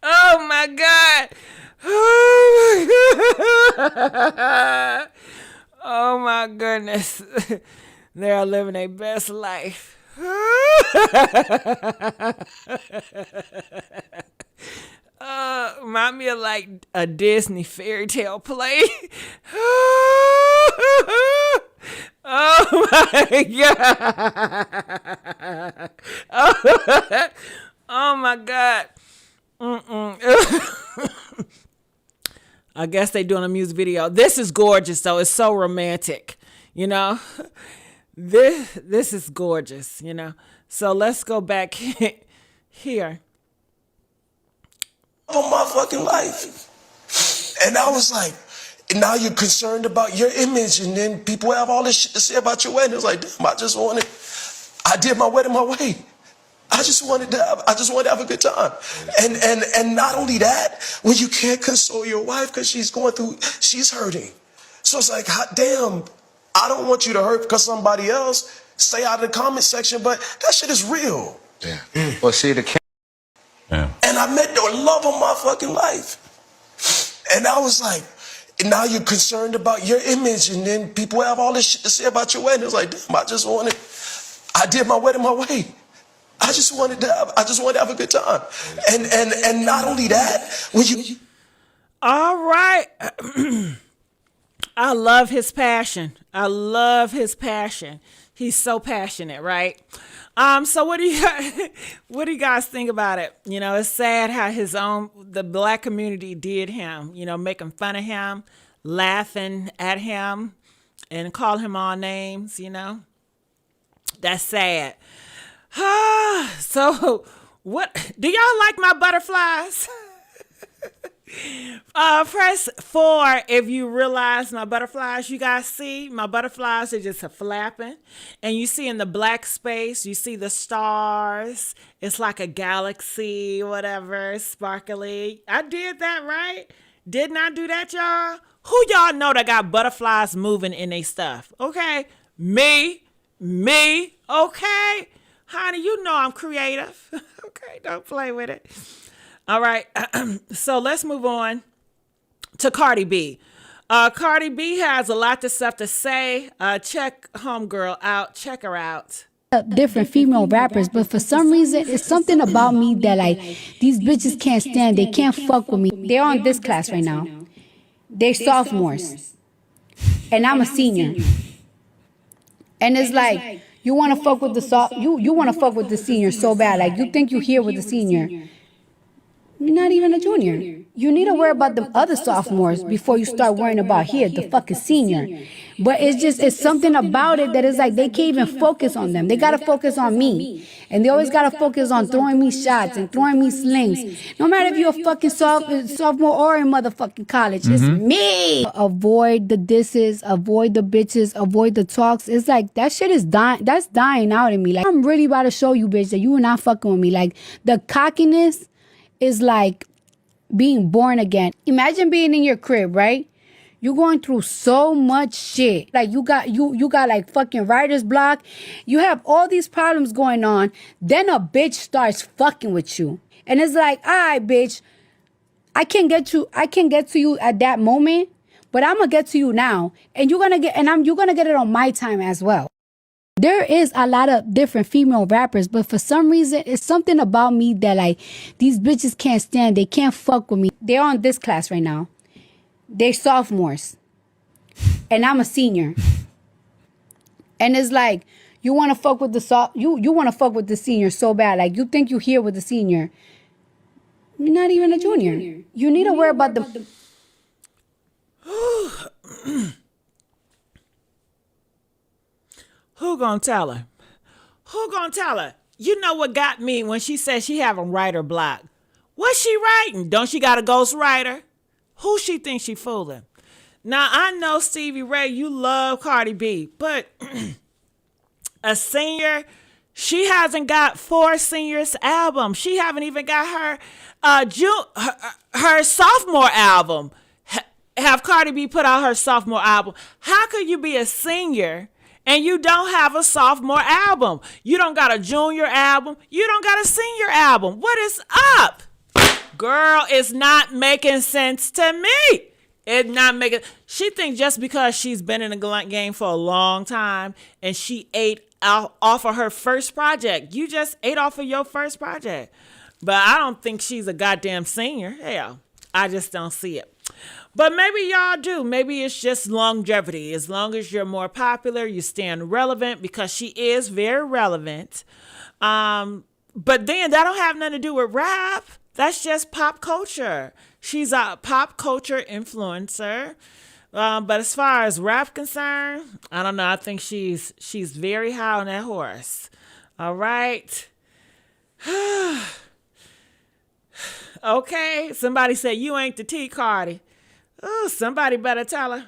Oh, my God. Oh, my goodness. They're living their best life. Remind me of like a Disney fairy tale play. Oh my God. Oh my God. I guess they doing a music video. This is gorgeous though. It's so romantic, you know. This is gorgeous, you know. So let's go back here. Of my fucking life. And I was like, and now you're concerned about your image, and then people have all this shit to say about your wedding. It's like, damn, I did my wedding my way. I just wanted to have a good time. And not only that, when you can't console your wife because she's hurting. So it's like, hot damn, I don't want you to hurt because somebody else. Stay out of the comment section, but that shit is real. Yeah. Well, see, And I met the love of my fucking life. And I was like, and now you're concerned about your image, and then people have all this shit to say about your wedding. It's like, damn, I did my wedding my way. I just wanted to have a good time. And not only that, when you all right. I love his passion. He's so passionate, right? So what do you guys think about it? You know, it's sad how the black community did him, you know, making fun of him, laughing at him, and call him all names, you know. That's sad. So what do y'all like my butterflies? Press 4 if you realize my butterflies. You guys see my butterflies are just flapping, and you see in the black space, you see the stars. It's like a galaxy, whatever, sparkly. I did that right. Didn't I do that, y'all? Who y'all know that got butterflies moving in their stuff? Okay, me, okay, honey, you know I'm creative. Okay, don't play with it. All right, so let's move on to Cardi B. Cardi B has a lot of stuff to say. Check homegirl out. Check her out. Different female rappers, but for some reason, it's something about me that like these bitches can't stand. They can't fuck with me. They're on this class right now. They're sophomores, and I'm a senior. And it's like you want to fuck with you want to fuck with the senior so bad. Like you think you here with the senior. You're not even a junior. You need to worry about the other sophomores before you start worrying about here, the fucking senior. But it's something about it that is like they can't even focus on them. They got to focus on me. And they always got to focus on throwing me shots and throwing me slings. No matter if you're a fucking sophomore or in motherfucking college, it's me. Avoid the disses, avoid the bitches, avoid the talks. It's like that shit is dying. That's dying out in me. Like I'm really about to show you, bitch, that you are not fucking with me. Like the cockiness is like being born again. Imagine being in your crib, right? You're going through so much shit. Like you got like fucking writer's block. You have all these problems going on. Then a bitch starts fucking with you. And it's like, all right, bitch, I can get to you at that moment, but I'm gonna get to you now. And you're gonna get it on my time as well. There is a lot of different female rappers, but for some reason, it's something about me that like these bitches can't stand. They can't fuck with me. They're on this class right now. They're sophomores, and I'm a senior. And it's like, you want to fuck with you want to fuck with the senior so bad. Like, you think you here with the senior. You're not even a junior. You need to worry about the... Who gonna tell her? Who gonna tell her? You know what got me when she said she having writer block? What's she writing? Don't she got a ghost writer? Who she thinks she fooling? Now, I know, Stevie Ray, you love Cardi B, but a senior, she hasn't got 4 seniors albums. She haven't even got her sophomore album. Have Cardi B put out her sophomore album? How could you be a senior and you don't have a sophomore album? You don't got a junior album. You don't got a senior album. What is up? Girl, it's not making sense to me. It's not making... She thinks just because she's been in the game for a long time and she ate off of her first project. You just ate off of your first project. But I don't think she's a goddamn senior. Hell, I just don't see it. But maybe y'all do. Maybe it's just longevity. As long as you're more popular, you stand relevant, because she is very relevant. But then that don't have nothing to do with rap. That's just pop culture. She's a pop culture influencer. But as far as rap concerned, I don't know. I think she's very high on that horse. All right. Okay. Somebody said you ain't the T, Cardi. Oh, somebody better tell her.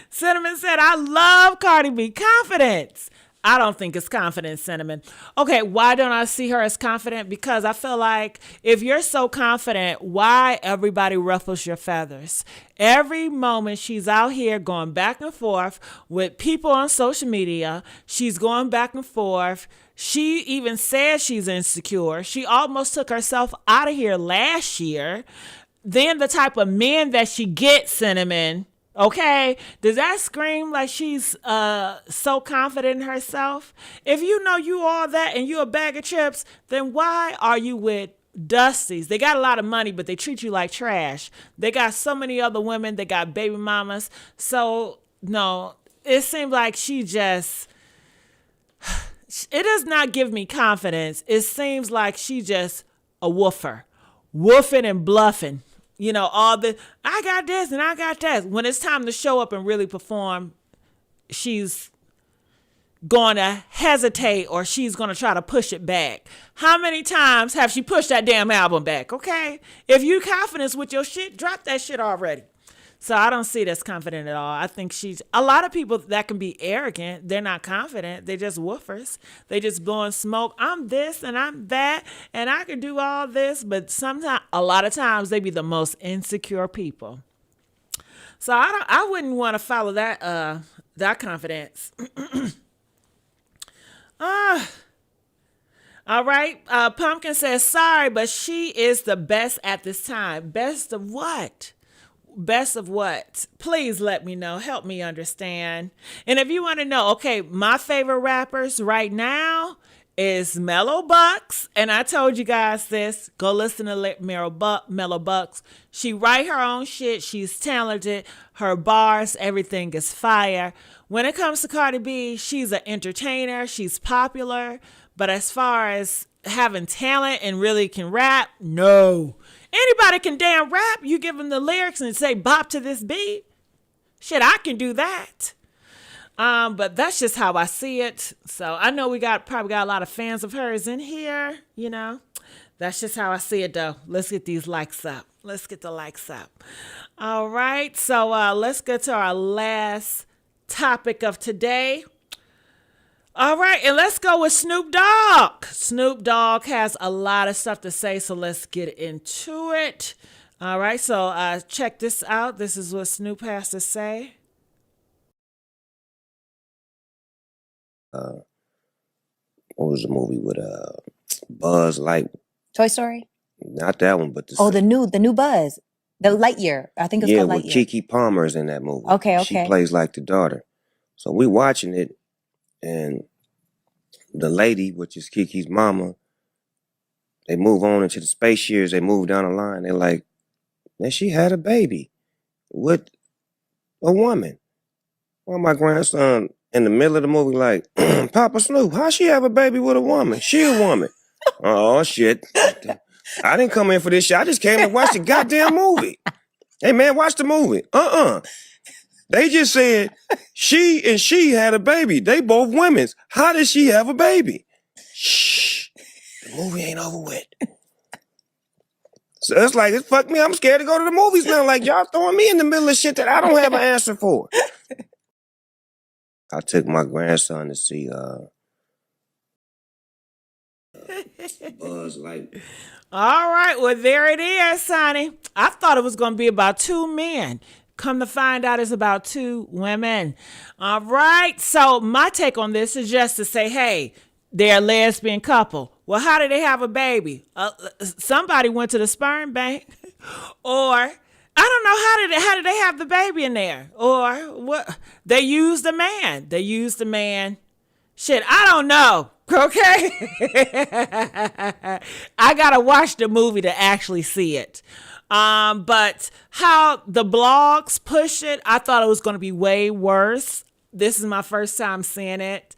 Cinnamon said, I love Cardi B. Confidence. I don't think it's confidence, Cinnamon. Okay, why don't I see her as confident? Because I feel like if you're so confident, why everybody ruffles your feathers? Every moment she's out here going back and forth with people on social media. She's going back and forth. She even says she's insecure. She almost took herself out of here last year. Then the type of men that she gets, Cinnamon, okay, does that scream like she's so confident in herself? If you know you all that and you're a bag of chips, then why are you with Dusties? They got a lot of money, but they treat you like trash. They got so many other women. They got baby mamas. So, no, it seems like she just... It does not give me confidence. It seems like she just a woofer. Woofing and bluffing. You know, all the, I got this and I got that. When it's time to show up and really perform, she's going to hesitate, or she's going to try to push it back. How many times have she pushed that damn album back? Okay. If you confident with your shit, drop that shit already. So I don't see this confident at all. I think she's, a lot of people that can be arrogant, they're not confident. They're just woofers. They just blowing smoke. I'm this and I'm that and I can do all this. But sometimes, a lot of times, they be the most insecure people. So I wouldn't want to follow that confidence. All right. Pumpkin says, sorry, but she is the best at this time. Best of what? Best of what? Please let me know. Help me understand. And if you want to know, okay, my favorite rappers right now is Mellow Bucks. And I told you guys this. Go listen to Mellow Bucks. She write her own shit. She's talented. Her bars, everything is fire. When it comes to Cardi B, she's an entertainer. She's popular. But as far as having talent and really can rap, no. Anybody can damn rap. You give them the lyrics and say, bop to this beat. Shit, I can do that. But that's just how I see it. So I know we probably got a lot of fans of hers in here, you know. That's just how I see it, though. Let's get these likes up. Let's get the likes up. All right. So let's get to our last topic of today. All right, and let's go with Snoop Dogg. Snoop Dogg has a lot of stuff to say, so let's get into it. All right, so check this out. This is what Snoop has to say. What was the movie with Buzz Light? Toy Story? Not that one, but the the new Buzz. The Lightyear. I think it's called Lightyear. with Keke Palmer's in that movie. Okay. She plays like the daughter. So we watching it, and the lady, which is Kiki's mama, they move on into the space years. They move down the line. They're like, man, she had a baby. What a woman. Well, my grandson in the middle of the movie like, Papa Snoop, how she have a baby with a woman? She a woman. Oh, shit. I didn't come in for this shit. I just came to watch the goddamn movie. Hey, man, watch the movie. They just said she had a baby. They both women's. How did she have a baby? Shh. The movie ain't over with. So it's like, fuck me. I'm scared to go to the movies now. Like, y'all throwing me in the middle of shit that I don't have an answer for. I took my grandson to see Buzz Lightyear. All right, well, there it is, honey. I thought it was going to be about two men. Come to find out, it's about two women. All right, so my take on this is just to say, hey, they're a lesbian couple. Well, how did they have a baby? Somebody went to the sperm bank, or I don't know, how did they have the baby in there? Or what? They used a man. Shit, I don't know. Okay. I gotta watch the movie to actually see it. But how the blogs push it, I thought it was gonna be way worse. This is my first time seeing it.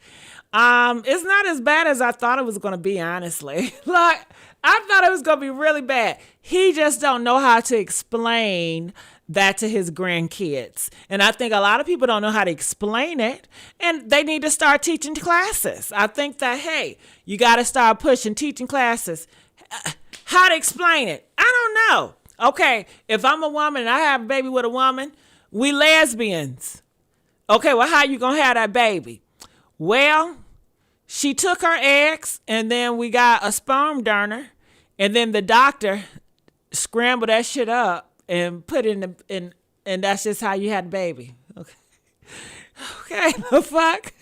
It's not as bad as I thought it was gonna be, honestly. Like, I thought it was gonna be really bad. He just don't know how to explain that to his grandkids. And I think a lot of people don't know how to explain it, and they need to start teaching classes. I think that, hey, you got to start pushing teaching classes. How to explain it? I don't know. Okay, if I'm a woman and I have a baby with a woman, we lesbians. Okay, well, how you going to have that baby? Well, she took her eggs, and then we got a sperm donor, and then the doctor scrambled that shit up and put in and that's just how you had a baby. Okay, the fuck.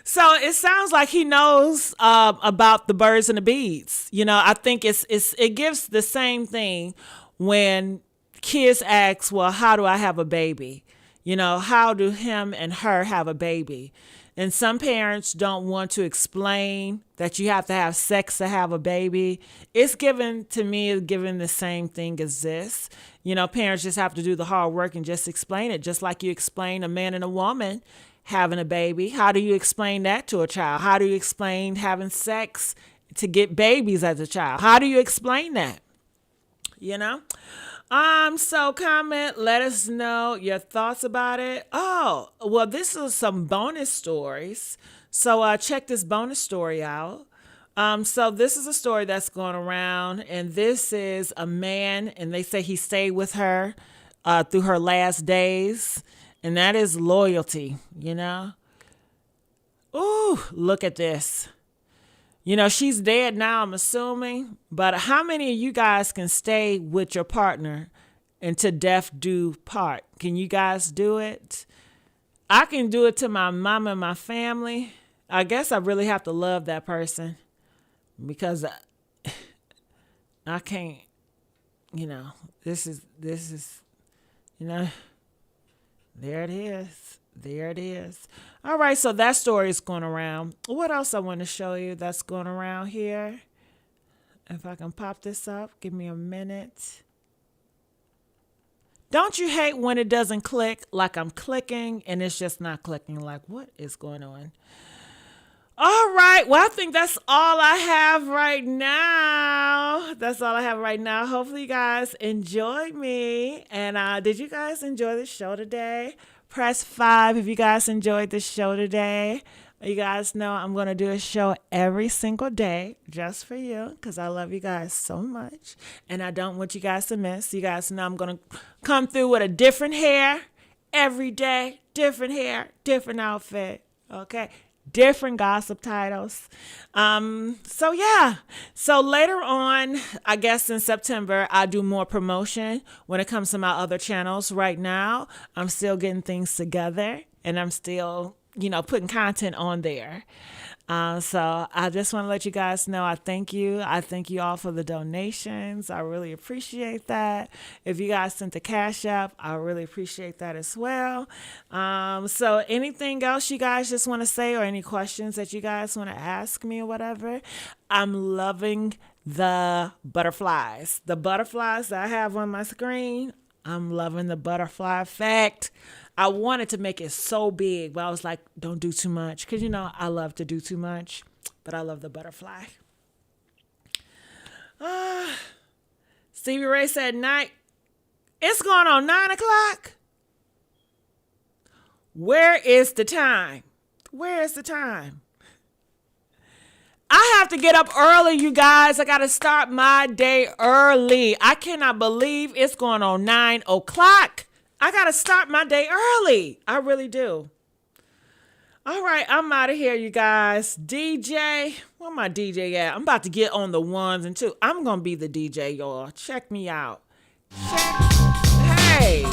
So it sounds like he knows about the birds and the bees. You know, I think it gives the same thing when kids ask, well, how do I have a baby? You know, how do him and her have a baby? And some parents don't want to explain that you have to have sex to have a baby. It's given the same thing as this. You know, parents just have to do the hard work and just explain it. Just like you explain a man and a woman having a baby. How do you explain that to a child? How do you explain having sex to get babies as a child? How do you explain that? You know? So comment, let us know your thoughts about it. Oh, well, this is some bonus stories. So check this bonus story out. So this is a story that's going around, and this is a man, and they say he stayed with her through her last days, and that is loyalty, you know? Ooh, look at this. You know, she's dead now, I'm assuming. But how many of you guys can stay with your partner until death do part? Can you guys do it? I can do it to my mom and my family. I guess I really have to love that person because I can't, you know, this is, you know, there it is. There it is. All right, so that story is going around. What else I want to show you that's going around here? If I can pop this up, give me a minute. Don't you hate when it doesn't click? Like I'm clicking and it's just not clicking. Like, what is going on? All right. Well, I think that's all I have right now. Hopefully you guys enjoyed me. And did you guys enjoy the show today? Press 5 if you guys enjoyed the show today. You guys know I'm going to do a show every single day just for you because I love you guys so much. And I don't want you guys to miss. You guys know I'm going to come through with a different hair every day. Different hair, different outfit. Okay? Different gossip titles. So yeah. So later on, I guess in September, I do more promotion when it comes to my other channels. Right now, I'm still getting things together and I'm still, you know, putting content on there. So I just want to let you guys know I thank you. I thank you all for the donations. I really appreciate that. If you guys sent the Cash App, I really appreciate that as well. So anything else you guys just want to say or any questions that you guys want to ask me or whatever, I'm loving the butterflies. The butterflies that I have on my screen, I'm loving the butterfly effect. I wanted to make it so big, but I was like, don't do too much. Because, you know, I love to do too much. But I love the butterfly. Stevie Ray said, night. It's going on 9 o'clock. Where is the time? Where is the time? I have to get up early, you guys. I got to start my day early. I cannot believe it's going on 9 o'clock. I got to start my day early. I really do. All right, I'm out of here, you guys. DJ, where my DJ at? I'm about to get on the ones and two. I'm going to be the DJ, y'all. Check me out. Hey.